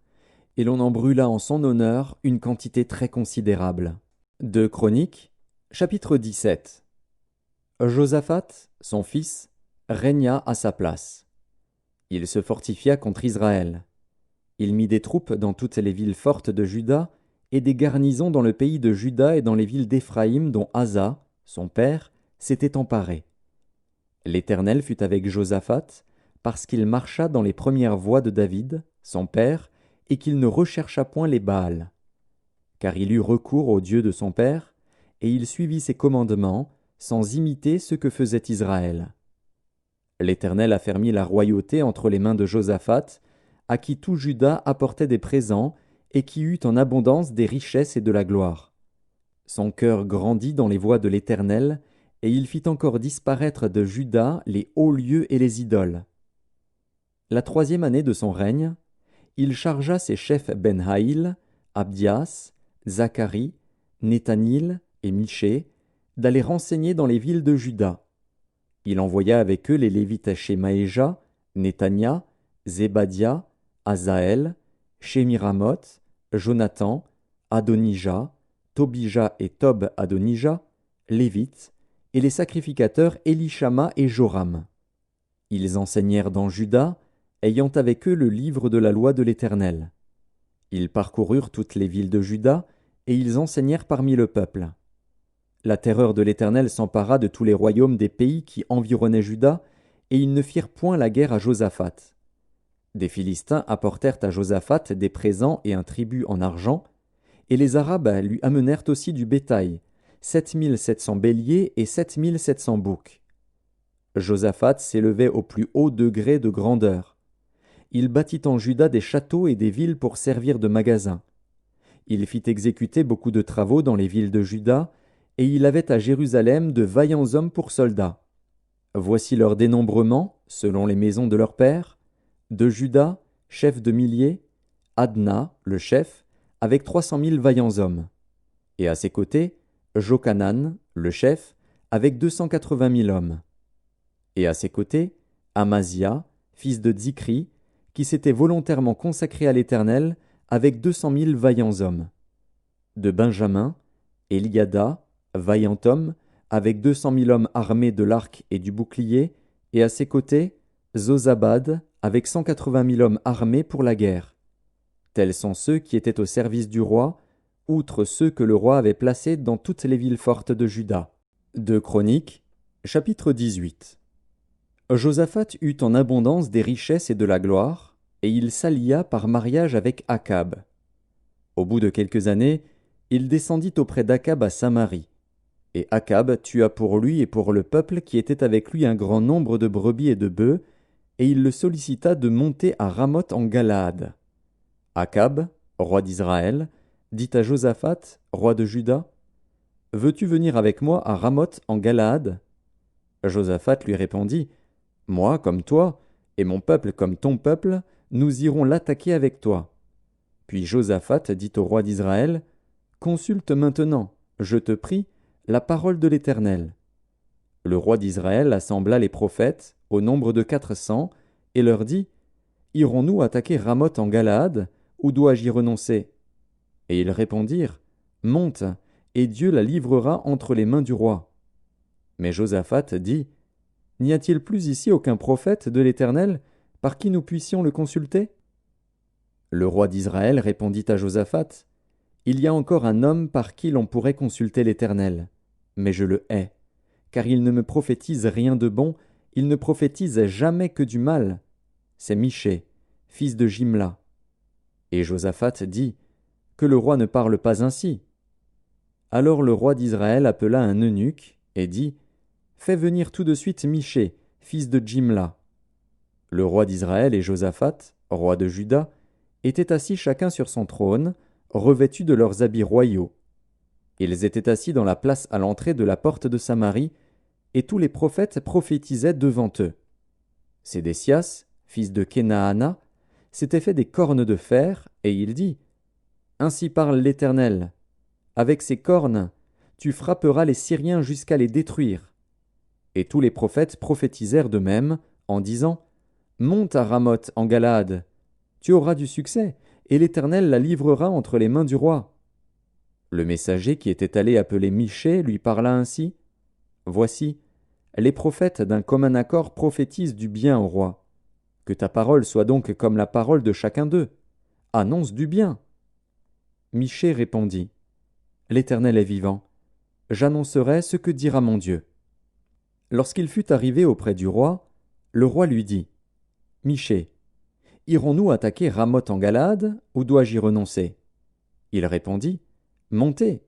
et l'on en brûla en son honneur une quantité très considérable. 2 Chroniques, chapitre 17. Josaphat, son fils, régna à sa place. Il se fortifia contre Israël. Il mit des troupes dans toutes les villes fortes de Juda et des garnisons dans le pays de Juda et dans les villes d'Éphraïm dont Asa, son père, s'était emparé. L'Éternel fut avec Josaphat parce qu'il marcha dans les premières voies de David, son père, et qu'il ne rechercha point les Baals. Car il eut recours au Dieu de son père, et il suivit ses commandements, sans imiter ce que faisait Israël. L'Éternel affermit la royauté entre les mains de Josaphat, à qui tout Juda apportait des présents, et qui eut en abondance des richesses et de la gloire. Son cœur grandit dans les voies de l'Éternel, et il fit encore disparaître de Juda les hauts lieux et les idoles. La 3e année de son règne, il chargea ses chefs Ben-Haïl, Abdias, Zacharie, Nethanil et Michée d'aller renseigner dans les villes de Juda. Il envoya avec eux les Lévites Shemaéja, Netania, Zébadia, Azaël, Shemiramoth, Jonathan, Adonija, Tobija et Tob-Adonija, Lévites, et les sacrificateurs Élishama et Joram. Ils enseignèrent dans Juda, ayant avec eux le livre de la loi de l'Éternel. Ils parcoururent toutes les villes de Juda, et ils enseignèrent parmi le peuple. La terreur de l'Éternel s'empara de tous les royaumes des pays qui environnaient Juda, et ils ne firent point la guerre à Josaphat. Des Philistins apportèrent à Josaphat des présents et un tribut en argent, et les Arabes lui amenèrent aussi du bétail, 7 700 béliers et 7 700 boucs. Josaphat s'élevait au plus haut degré de grandeur. Il bâtit en Juda des châteaux et des villes pour servir de magasins. Il fit exécuter beaucoup de travaux dans les villes de Juda, et il avait à Jérusalem de vaillants hommes pour soldats. Voici leur dénombrement, selon les maisons de leurs pères. De Juda, chef de milliers, Adna, le chef, avec 300 000 vaillants hommes. Et à ses côtés, Jochanan, le chef, avec 280 000 hommes. Et à ses côtés, Amazia, fils de Zikri, qui s'était volontairement consacré à l'Éternel, avec 200 000 vaillants hommes. De Benjamin, Eliada, vaillant homme, avec 200 000 hommes armés de l'arc et du bouclier, et à ses côtés, Zozabad, avec 180 000 hommes armés pour la guerre. Tels sont ceux qui étaient au service du roi, outre ceux que le roi avait placés dans toutes les villes fortes de Juda. 2 Chroniques, chapitre 18. Josaphat eut en abondance des richesses et de la gloire, et il s'allia par mariage avec Akab. Au bout de quelques années, il descendit auprès d'Akab à Samarie. Et Akab tua pour lui et pour le peuple qui était avec lui un grand nombre de brebis et de bœufs, et il le sollicita de monter à Ramoth en Galaad. Akab, roi d'Israël, dit à Josaphat, roi de Juda, « Veux-tu venir avec moi à Ramoth en Galaad » Josaphat lui répondit, « Moi comme toi, et mon peuple comme ton peuple, nous irons l'attaquer avec toi. » Puis Josaphat dit au roi d'Israël, « Consulte maintenant, je te prie, la parole de l'Éternel. » Le roi d'Israël assembla les prophètes, au nombre de 400, et leur dit, « Irons-nous attaquer Ramoth en Galaad, ou dois-je y renoncer ?» Et ils répondirent, « Monte, et Dieu la livrera entre les mains du roi. » Mais Josaphat dit, « N'y a-t-il plus ici aucun prophète de l'Éternel, par qui nous puissions le consulter ?» Le roi d'Israël répondit à Josaphat, « Il y a encore un homme par qui l'on pourrait consulter l'Éternel, mais je le hais, car il ne me prophétise rien de bon, il ne prophétise jamais que du mal. C'est Michée, fils de Jimla. » Et Josaphat dit, « Que le roi ne parle pas ainsi. » Alors le roi d'Israël appela un eunuque et dit, « Fais venir tout de suite Michée, fils de Jimla. » Le roi d'Israël et Josaphat, roi de Juda, étaient assis chacun sur son trône, revêtus de leurs habits royaux. Ils étaient assis dans la place à l'entrée de la porte de Samarie, et tous les prophètes prophétisaient devant eux. Sédécias, fils de Kenaana, s'était fait des cornes de fer, et il dit, « Ainsi parle l'Éternel. Avec ces cornes, tu frapperas les Syriens jusqu'à les détruire. » Et tous les prophètes prophétisèrent de même, en disant, « Monte à Ramoth en Galaad. Tu auras du succès, et l'Éternel la livrera entre les mains du roi. » Le messager qui était allé appeler Michée lui parla ainsi, « Voici, les prophètes d'un commun accord prophétisent du bien au roi. Que ta parole soit donc comme la parole de chacun d'eux. Annonce du bien. » Michée répondit, « L'Éternel est vivant. J'annoncerai ce que dira mon Dieu. » Lorsqu'il fut arrivé auprès du roi, le roi lui dit, « Michée, irons-nous attaquer Ramoth en Galaad, ou dois-je y renoncer ?» Il répondit, « Montez,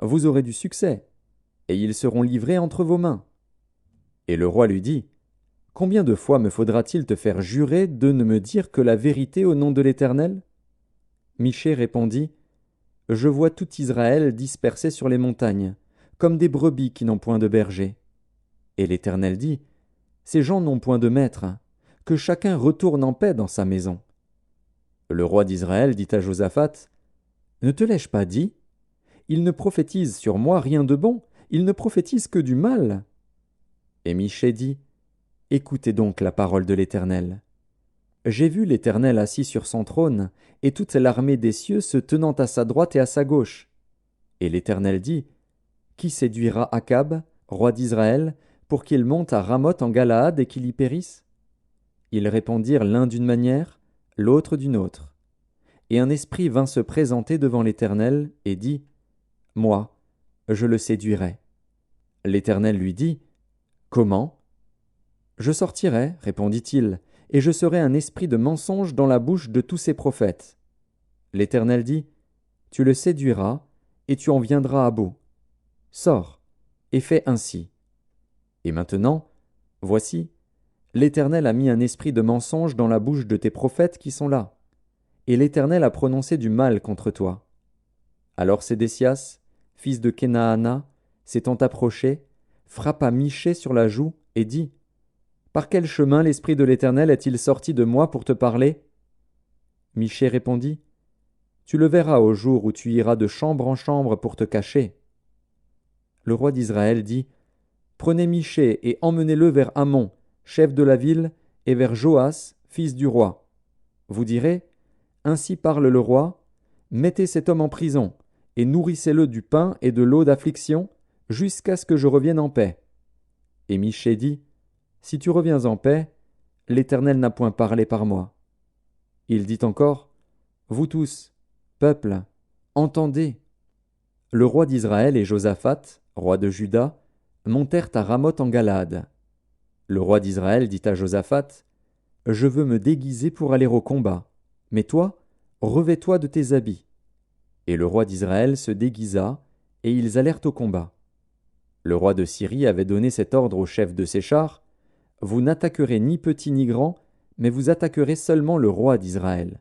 vous aurez du succès, et ils seront livrés entre vos mains. » Et le roi lui dit, Combien de fois me faudra-t-il te faire jurer de ne me dire que la vérité au nom de l'Éternel? Michée répondit, Je vois tout Israël dispersé sur les montagnes, comme des brebis qui n'ont point de berger. Et l'Éternel dit, Ces gens n'ont point de maître, que chacun retourne en paix dans sa maison. Le roi d'Israël dit à Josaphat, Ne te l'ai-je pas dit? Il ne prophétise sur moi rien de bon, il ne prophétise que du mal. Et Michée dit, Écoutez donc la parole de l'Éternel. J'ai vu l'Éternel assis sur son trône, et toute l'armée des cieux se tenant à sa droite et à sa gauche. Et l'Éternel dit, Qui séduira Akab, roi d'Israël, pour qu'il monte à Ramoth en Galaad et qu'il y périsse? Ils répondirent l'un d'une manière, l'autre d'une autre. Et un esprit vint se présenter devant l'Éternel, et dit, Moi, je le séduirai. L'Éternel lui dit, Comment? Je sortirai, répondit-il, et je serai un esprit de mensonge dans la bouche de tous ses prophètes. L'Éternel dit, Tu le séduiras, et tu en viendras à bout. Sors, et fais ainsi. Et maintenant, voici, l'Éternel a mis un esprit de mensonge dans la bouche de tes prophètes qui sont là, et l'Éternel a prononcé du mal contre toi. Alors Sédécias, fils de Kenaana, s'étant approché, frappa Michée sur la joue et dit, Par quel chemin l'Esprit de l'Éternel est-il sorti de moi pour te parler? Michée répondit, Tu le verras au jour où tu iras de chambre en chambre pour te cacher. Le roi d'Israël dit, Prenez Michée et emmenez-le vers Amon, chef de la ville, et vers Joas, fils du roi. Vous direz, Ainsi parle le roi, mettez cet homme en prison, et nourrissez-le du pain et de l'eau d'affliction, jusqu'à ce que je revienne en paix. Et Michée dit, Si tu reviens en paix, l'Éternel n'a point parlé par moi. Il dit encore, Vous tous, peuple, entendez. Le roi d'Israël et Josaphat, roi de Juda, montèrent à Ramoth en Galaad. Le roi d'Israël dit à Josaphat, Je veux me déguiser pour aller au combat, mais toi, revêts-toi de tes habits. Et le roi d'Israël se déguisa, et ils allèrent au combat. Le roi de Syrie avait donné cet ordre au chef de ses chars, Vous n'attaquerez ni petit ni grand, mais vous attaquerez seulement le roi d'Israël.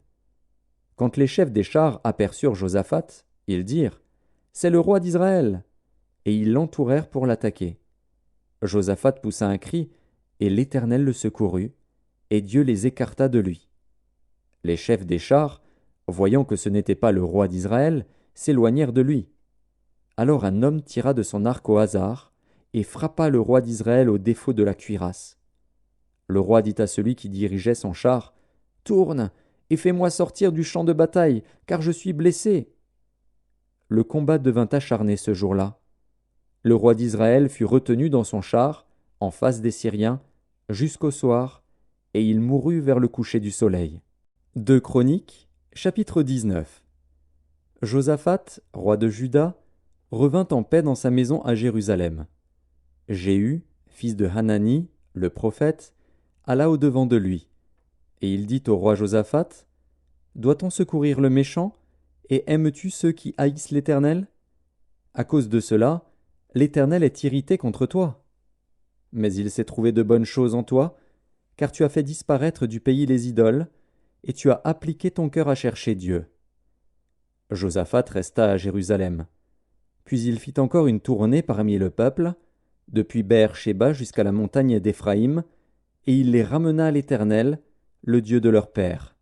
Quand les chefs des chars aperçurent Josaphat, ils dirent, C'est le roi d'Israël. Et ils l'entourèrent pour l'attaquer. Josaphat poussa un cri, et l'Éternel le secourut, et Dieu les écarta de lui. Les chefs des chars, voyant que ce n'était pas le roi d'Israël, s'éloignèrent de lui. Alors un homme tira de son arc au hasard, et frappa le roi d'Israël au défaut de la cuirasse. Le roi dit à celui qui dirigeait son char, Tourne, et fais-moi sortir du champ de bataille, car je suis blessé. Le combat devint acharné ce jour-là. Le roi d'Israël fut retenu dans son char, en face des Syriens, jusqu'au soir, et il mourut vers le coucher du soleil. 2 Chroniques, chapitre 19. Josaphat, roi de Juda, revint en paix dans sa maison à Jérusalem. Jéhu, fils de Hanani, le prophète, alla au-devant de lui. Et il dit au roi Josaphat, Doit-on secourir le méchant, et aimes-tu ceux qui haïssent l'Éternel? À cause de cela, l'Éternel est irrité contre toi. Mais il s'est trouvé de bonnes choses en toi, car tu as fait disparaître du pays les idoles, et tu as appliqué ton cœur à chercher Dieu. Josaphat resta à Jérusalem. Puis il fit encore une tournée parmi le peuple, depuis Beër-Shéba jusqu'à la montagne d'Éphraïm, et il les ramena à l'Éternel, le Dieu de leur père.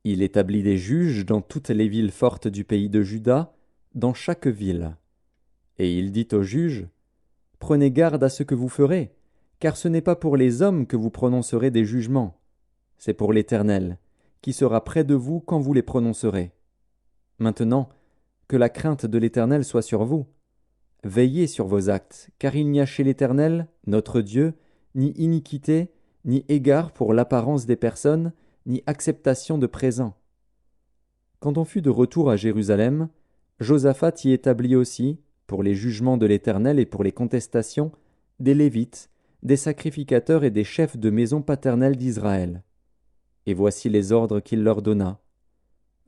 Il établit des juges dans toutes les villes fortes du pays de Juda, dans chaque ville. Et il dit aux juges, Prenez garde à ce que vous ferez, car ce n'est pas pour les hommes que vous prononcerez des jugements, c'est pour l'Éternel, qui sera près de vous quand vous les prononcerez. Maintenant, que la crainte de l'Éternel soit sur vous. Veillez sur vos actes, car il n'y a chez l'Éternel, notre Dieu, ni iniquité, ni égard pour l'apparence des personnes, ni acceptation de présents. Quand on fut de retour à Jérusalem, Josaphat y établit aussi, pour les jugements de l'Éternel et pour les contestations, des Lévites, des sacrificateurs et des chefs de maison paternelle d'Israël. Et voici les ordres qu'il leur donna.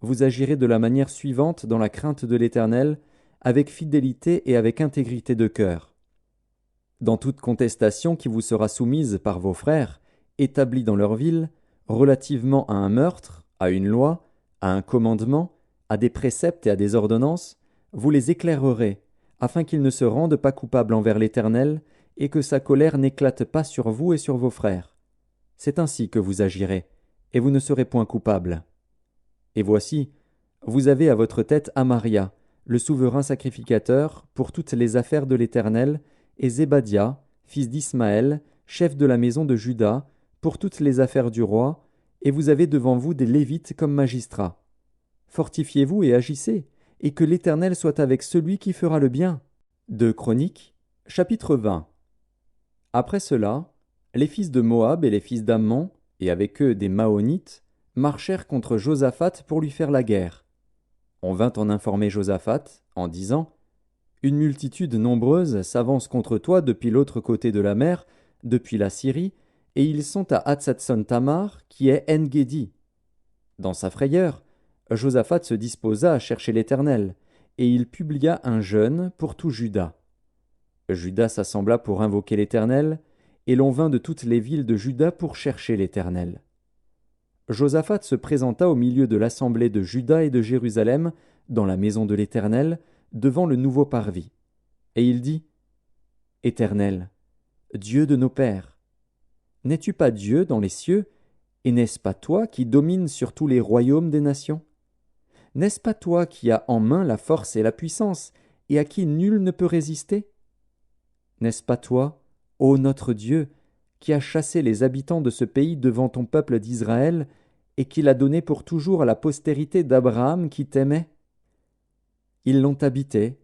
Vous agirez de la manière suivante dans la crainte de l'Éternel, avec fidélité et avec intégrité de cœur. Dans toute contestation qui vous sera soumise par vos frères, établis dans leur ville, relativement à un meurtre, à une loi, à un commandement, à des préceptes et à des ordonnances, vous les éclairerez, afin qu'ils ne se rendent pas coupables envers l'Éternel, et que sa colère n'éclate pas sur vous et sur vos frères. C'est ainsi que vous agirez, et vous ne serez point coupables. Et voici, vous avez à votre tête Amaria, le souverain sacrificateur, pour toutes les affaires de l'Éternel, et Zébadia, fils d'Ismaël, chef de la maison de Juda, pour toutes les affaires du roi, et vous avez devant vous des Lévites comme magistrats. Fortifiez-vous et agissez, et que l'Éternel soit avec celui qui fera le bien. 2 Chroniques, chapitre 20. Après cela, les fils de Moab et les fils d'Ammon, et avec eux des Maonites, marchèrent contre Josaphat pour lui faire la guerre. On vint en informer Josaphat, en disant « Une multitude nombreuse s'avance contre toi depuis l'autre côté de la mer, depuis la Syrie, et ils sont à Hatzatson-Tamar, qui est En-Gedi. » Dans sa frayeur, Josaphat se disposa à chercher l'Éternel, et il publia un jeûne pour tout Juda. Juda s'assembla pour invoquer l'Éternel, et l'on vint de toutes les villes de Juda pour chercher l'Éternel. Josaphat se présenta au milieu de l'assemblée de Juda et de Jérusalem, dans la maison de l'Éternel, devant le nouveau parvis. Et il dit « Éternel, Dieu de nos pères, n'es-tu pas Dieu dans les cieux, et n'est-ce pas toi qui domines sur tous les royaumes des nations? N'est-ce pas toi qui as en main la force et la puissance, et à qui nul ne peut résister? N'est-ce pas toi, ô notre Dieu, qui as chassé les habitants de ce pays devant ton peuple d'Israël, et qui l'a donné pour toujours à la postérité d'Abraham qui t'aimait? Ils l'ont habité,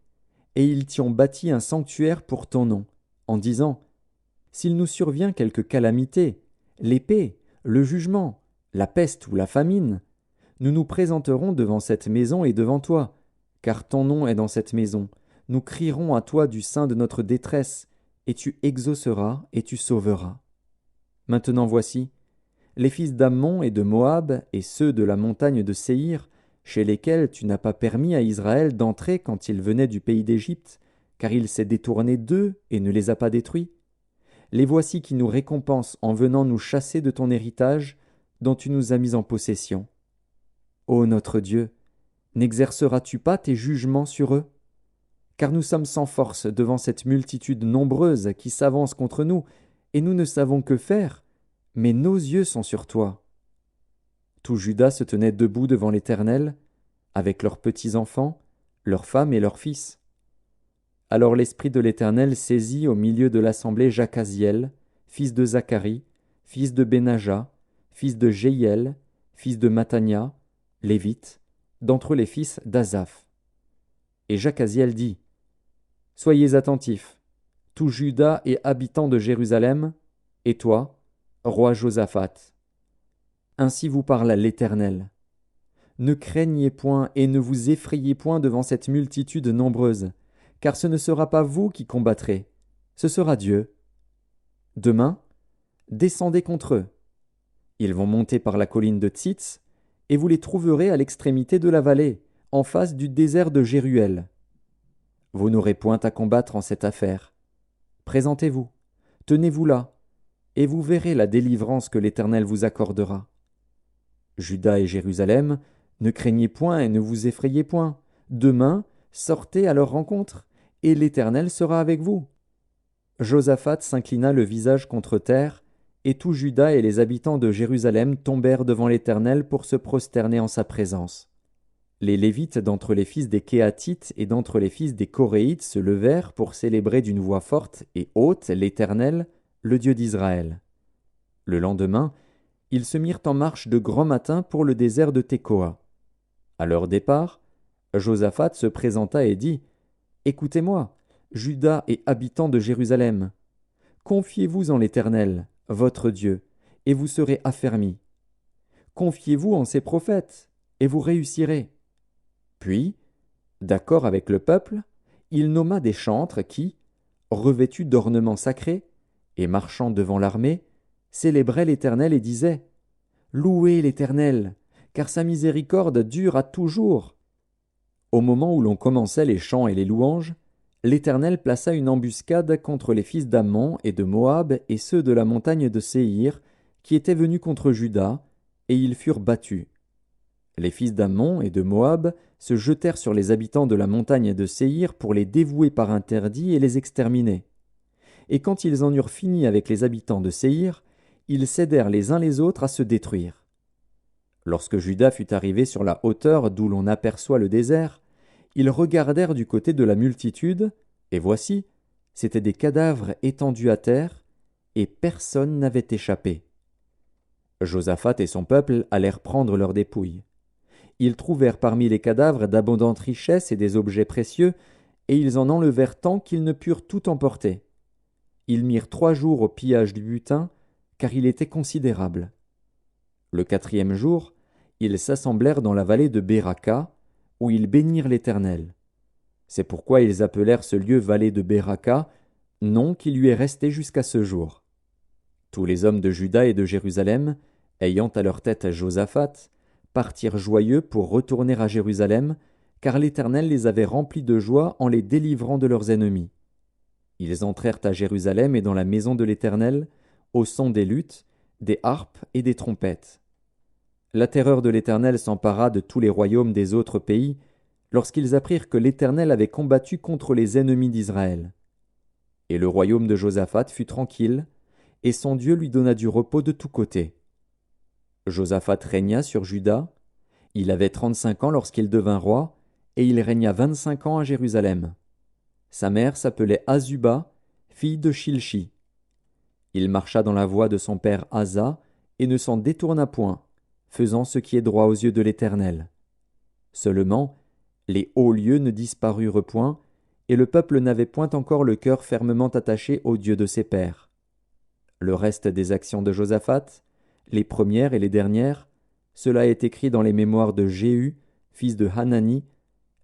et ils t'y ont bâti un sanctuaire pour ton nom, en disant « S'il nous survient quelque calamité, l'épée, le jugement, la peste ou la famine, nous nous présenterons devant cette maison et devant toi, car ton nom est dans cette maison. Nous crierons à toi du sein de notre détresse, et tu exauceras et tu sauveras. Maintenant voici, les fils d'Ammon et de Moab et ceux de la montagne de Séhir, chez lesquels tu n'as pas permis à Israël d'entrer quand il venait du pays d'Égypte, car il s'est détourné d'eux et ne les a pas détruits. Les voici qui nous récompensent en venant nous chasser de ton héritage, dont tu nous as mis en possession. Ô notre Dieu, n'exerceras-tu pas tes jugements sur eux? Car nous sommes sans force devant cette multitude nombreuse qui s'avance contre nous, et nous ne savons que faire, mais nos yeux sont sur toi. » Tout Juda se tenait debout devant l'Éternel, avec leurs petits-enfants, leurs femmes et leurs fils. Alors l'Esprit de l'Éternel saisit au milieu de l'assemblée Jacaziel, fils de Zacharie, fils de Benaja, fils de Jéhiel, fils de Mattania, Lévite, d'entre les fils d'Asaph. Et Jacaziel dit « Soyez attentifs, tout Juda et habitants de Jérusalem, et toi, roi Josaphat. Ainsi vous parle l'Éternel. Ne craignez point et ne vous effrayez point devant cette multitude nombreuse, car ce ne sera pas vous qui combattrez, ce sera Dieu. Demain, descendez contre eux. Ils vont monter par la colline de Tsitz, et vous les trouverez à l'extrémité de la vallée, en face du désert de Jéruel. Vous n'aurez point à combattre en cette affaire. Présentez-vous, tenez-vous là, et vous verrez la délivrance que l'Éternel vous accordera. Juda et Jérusalem, ne craignez point et ne vous effrayez point. Demain, sortez à leur rencontre, et l'Éternel sera avec vous. » Josaphat s'inclina le visage contre terre, et tout Juda et les habitants de Jérusalem tombèrent devant l'Éternel pour se prosterner en sa présence. Les Lévites d'entre les fils des Kéhathites et d'entre les fils des Coréites se levèrent pour célébrer d'une voix forte et haute l'Éternel, le Dieu d'Israël. Le lendemain, ils se mirent en marche de grand matin pour le désert de Tekoa. À leur départ, Josaphat se présenta et dit « Écoutez-moi, Juda et habitants de Jérusalem. Confiez-vous en l'Éternel, votre Dieu, et vous serez affermis. Confiez-vous en ses prophètes, et vous réussirez. » Puis, d'accord avec le peuple, il nomma des chantres qui, revêtus d'ornements sacrés et marchant devant l'armée, célébraient l'Éternel et disaient « Louez l'Éternel, car sa miséricorde dure à toujours. » Au moment où l'on commençait les chants et les louanges, l'Éternel plaça une embuscade contre les fils d'Ammon et de Moab et ceux de la montagne de Séhir, qui étaient venus contre Juda, et ils furent battus. Les fils d'Ammon et de Moab se jetèrent sur les habitants de la montagne de Séhir pour les dévouer par interdit et les exterminer. Et quand ils en eurent fini avec les habitants de Séhir, ils cédèrent les uns les autres à se détruire. Lorsque Juda fut arrivé sur la hauteur d'où l'on aperçoit le désert, ils regardèrent du côté de la multitude, et voici, c'étaient des cadavres étendus à terre, et personne n'avait échappé. Josaphat et son peuple allèrent prendre leurs dépouilles. Ils trouvèrent parmi les cadavres d'abondantes richesses et des objets précieux, et ils en enlevèrent tant qu'ils ne purent tout emporter. Ils mirent 3 jours au pillage du butin, car il était considérable. Le 4e jour, ils s'assemblèrent dans la vallée de Béraka, où ils bénirent l'Éternel. C'est pourquoi ils appelèrent ce lieu vallée de Béraka, nom qui lui est resté jusqu'à ce jour. Tous les hommes de Juda et de Jérusalem, ayant à leur tête Josaphat, partirent joyeux pour retourner à Jérusalem, car l'Éternel les avait remplis de joie en les délivrant de leurs ennemis. Ils entrèrent à Jérusalem et dans la maison de l'Éternel, au son des luttes, des harpes et des trompettes. La terreur de l'Éternel s'empara de tous les royaumes des autres pays, lorsqu'ils apprirent que l'Éternel avait combattu contre les ennemis d'Israël. Et le royaume de Josaphat fut tranquille, et son Dieu lui donna du repos de tous côtés. Josaphat régna sur Juda. Il avait 35 ans lorsqu'il devint roi, et il régna 25 ans à Jérusalem. Sa mère s'appelait Azuba, fille de Shilchi. Il marcha dans la voie de son père Asa, et ne s'en détourna point, faisant ce qui est droit aux yeux de l'Éternel. Seulement, les hauts lieux ne disparurent point, et le peuple n'avait point encore le cœur fermement attaché au Dieu de ses pères. Le reste des actions de Josaphat, les premières et les dernières, cela est écrit dans les mémoires de Jéhu, fils de Hanani,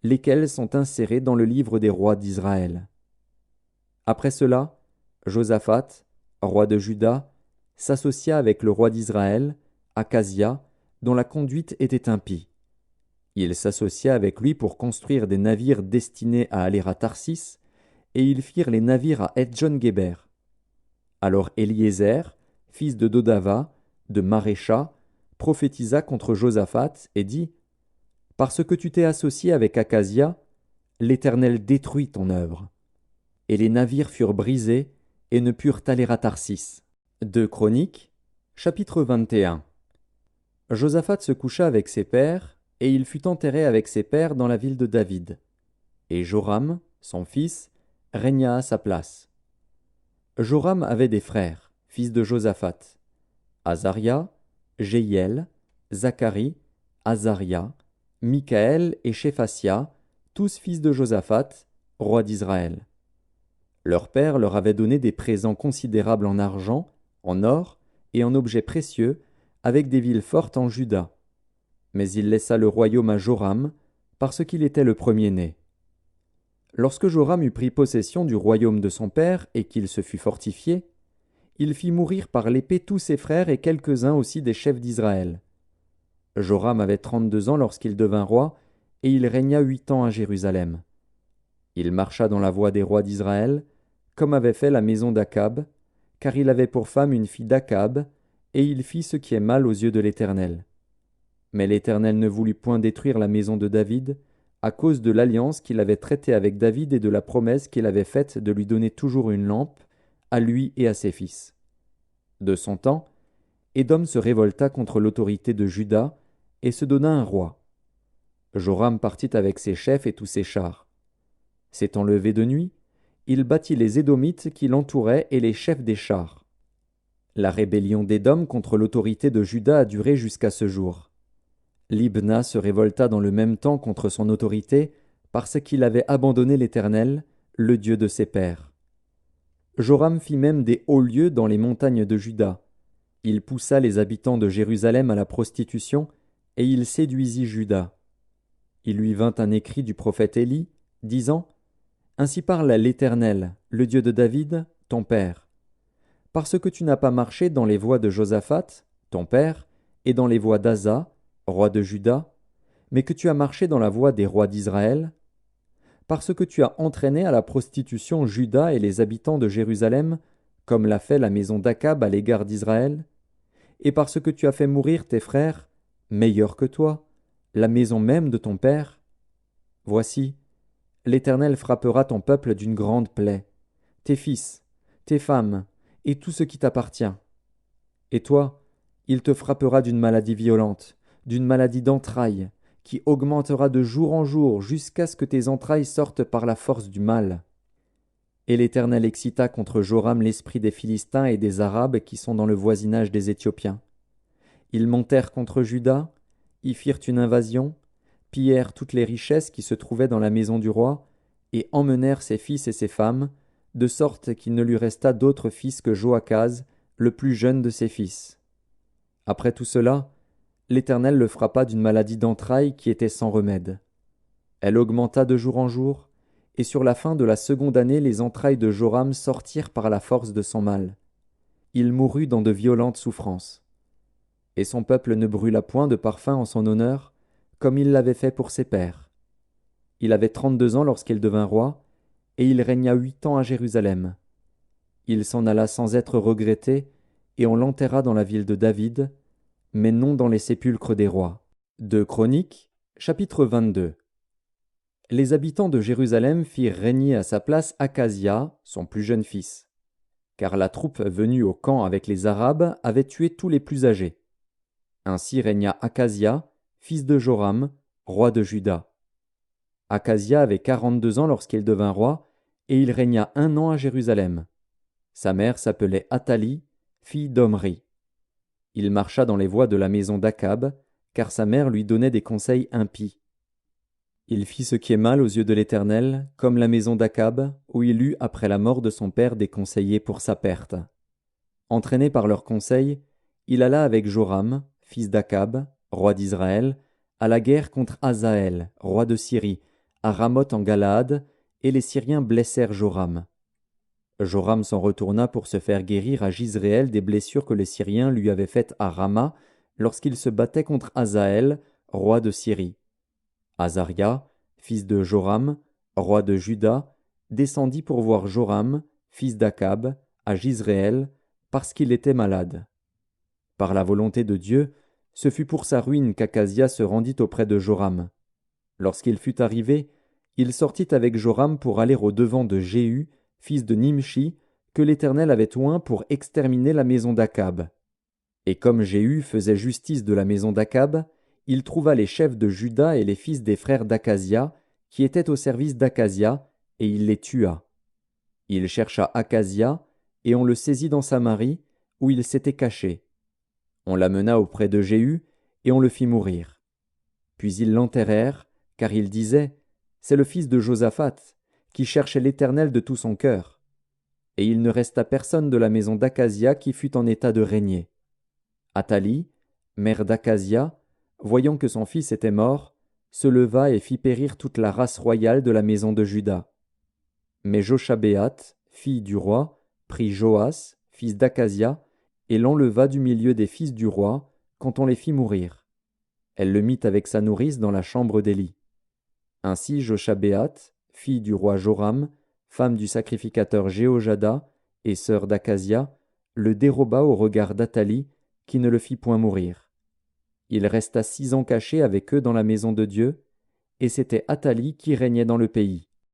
lesquels sont insérés dans le livre des rois d'Israël. Après cela, Josaphat, roi de Juda, s'associa avec le roi d'Israël, Akazia, dont la conduite était impie. Il s'associa avec lui pour construire des navires destinés à aller à Tarsis, et ils firent les navires à Etjon-Géber. Alors Éliézer, fils de Dodava, de Marécha, prophétisa contre Josaphat et dit : « Parce que tu t'es associé avec Akazia, l'Éternel détruit ton œuvre. » Et les navires furent brisés et ne purent aller à Tarsis. 2 Chroniques, chapitre 21. Josaphat se coucha avec ses pères, et il fut enterré avec ses pères dans la ville de David. Et Joram, son fils, régna à sa place. Joram avait des frères, fils de Josaphat: Azaria, Jéhiel, Zacharie, Azaria, Michaël et Shéphatia, tous fils de Josaphat, roi d'Israël. Leur père leur avait donné des présents considérables en argent, en or et en objets précieux, avec des villes fortes en Juda. Mais il laissa le royaume à Joram, parce qu'il était le premier-né. Lorsque Joram eut pris possession du royaume de son père et qu'il se fut fortifié, il fit mourir par l'épée tous ses frères et quelques-uns aussi des chefs d'Israël. Joram avait 32 ans lorsqu'il devint roi, et il régna 8 ans à Jérusalem. Il marcha dans la voie des rois d'Israël, comme avait fait la maison d'Akab, car il avait pour femme une fille d'Akab, et il fit ce qui est mal aux yeux de l'Éternel. Mais l'Éternel ne voulut point détruire la maison de David, à cause de l'alliance qu'il avait traitée avec David et de la promesse qu'il avait faite de lui donner toujours une lampe, à lui et à ses fils. De son temps, Édom se révolta contre l'autorité de Juda et se donna un roi. Joram partit avec ses chefs et tous ses chars. S'étant levé de nuit, il battit les Édomites qui l'entouraient et les chefs des chars. La rébellion d'Édom contre l'autorité de Juda a duré jusqu'à ce jour. Libna se révolta dans le même temps contre son autorité parce qu'il avait abandonné l'Éternel, le Dieu de ses pères. Joram fit même des hauts lieux dans les montagnes de Juda. Il poussa les habitants de Jérusalem à la prostitution et il séduisit Juda. Il lui vint un écrit du prophète Élie, disant : « Ainsi parle l'Éternel, le Dieu de David, ton père. Parce que tu n'as pas marché dans les voies de Josaphat, ton père, et dans les voies d'Asa, roi de Juda, mais que tu as marché dans la voie des rois d'Israël, parce que tu as entraîné à la prostitution Juda et les habitants de Jérusalem, comme l'a fait la maison d'Akab à l'égard d'Israël, et parce que tu as fait mourir tes frères, meilleurs que toi, la maison même de ton père. Voici, l'Éternel frappera ton peuple d'une grande plaie, tes fils, tes femmes, et tout ce qui t'appartient. Et toi, il te frappera d'une maladie violente, d'une maladie d'entrailles, qui augmentera de jour en jour jusqu'à ce que tes entrailles sortent par la force du mal. Et l'Éternel excita contre Joram l'esprit des Philistins et des Arabes qui sont dans le voisinage des Éthiopiens. Ils montèrent contre Juda, y firent une invasion, pillèrent toutes les richesses qui se trouvaient dans la maison du roi, et emmenèrent ses fils et ses femmes, de sorte qu'il ne lui resta d'autre fils que Joachaz, le plus jeune de ses fils. Après tout cela, l'Éternel le frappa d'une maladie d'entrailles qui était sans remède. Elle augmenta de jour en jour, et sur la fin de la seconde année les entrailles de Joram sortirent par la force de son mal. Il mourut dans de violentes souffrances. Et son peuple ne brûla point de parfum en son honneur, comme il l'avait fait pour ses pères. Il avait 32 ans lorsqu'il devint roi, et il régna 8 ans à Jérusalem. Il s'en alla sans être regretté, et on l'enterra dans la ville de David, mais non dans les sépulcres des rois. 2 Chroniques, chapitre 22. Les habitants de Jérusalem firent régner à sa place Akazia, son plus jeune fils, car la troupe venue au camp avec les Arabes avait tué tous les plus âgés. Ainsi régna Akazia, fils de Joram, roi de Juda. Akazia avait 42 ans lorsqu'il devint roi, et il régna 1 an à Jérusalem. Sa mère s'appelait Athalie, fille d'Omri. Il marcha dans les voies de la maison d'Akab, car sa mère lui donnait des conseils impies. Il fit ce qui est mal aux yeux de l'Éternel, comme la maison d'Akab, où il eut après la mort de son père des conseillers pour sa perte. Entraîné par leurs conseils, il alla avec Joram, fils d'Akab, roi d'Israël, à la guerre contre Hazaël, roi de Syrie, à Ramoth en Galaad, et les Syriens blessèrent Joram. Joram s'en retourna pour se faire guérir à Jizréel des blessures que les Syriens lui avaient faites à Rama lorsqu'il se battait contre Hazaël, roi de Syrie. Azaria, fils de Joram, roi de Juda, descendit pour voir Joram, fils d'Akab, à Jizréel, parce qu'il était malade. Par la volonté de Dieu, ce fut pour sa ruine qu'Akazia se rendit auprès de Joram. Lorsqu'il fut arrivé, il sortit avec Joram pour aller au-devant de Jéhu, fils de Nimshi, que l'Éternel avait oint pour exterminer la maison d'Akab. Et comme Jéhu faisait justice de la maison d'Akab, il trouva les chefs de Juda et les fils des frères d'Akazia, qui étaient au service d'Akazia, et il les tua. Il chercha Akazia, et on le saisit dans Samarie, où il s'était caché. On l'amena auprès de Jéhu, et on le fit mourir. Puis ils l'enterrèrent, car ils disaient, « C'est le fils de Josaphat, qui cherchait l'Éternel de tout son cœur. » Et il ne resta personne de la maison d'Akazia qui fût en état de régner. Athalie, mère d'Akazia, voyant que son fils était mort, se leva et fit périr toute la race royale de la maison de Juda. Mais Joshabéath, fille du roi, prit Joas, fils d'Akazia, et l'enleva du milieu des fils du roi, quand on les fit mourir. Elle le mit avec sa nourrice dans la chambre d'Élie. Ainsi Joshabéath, fille du roi Joram, femme du sacrificateur Jéhojada, et sœur d'Akazia, le déroba au regard d'Athalie, qui ne le fit point mourir. Il resta 6 ans caché avec eux dans la maison de Dieu, et c'était Athalie qui régnait dans le pays.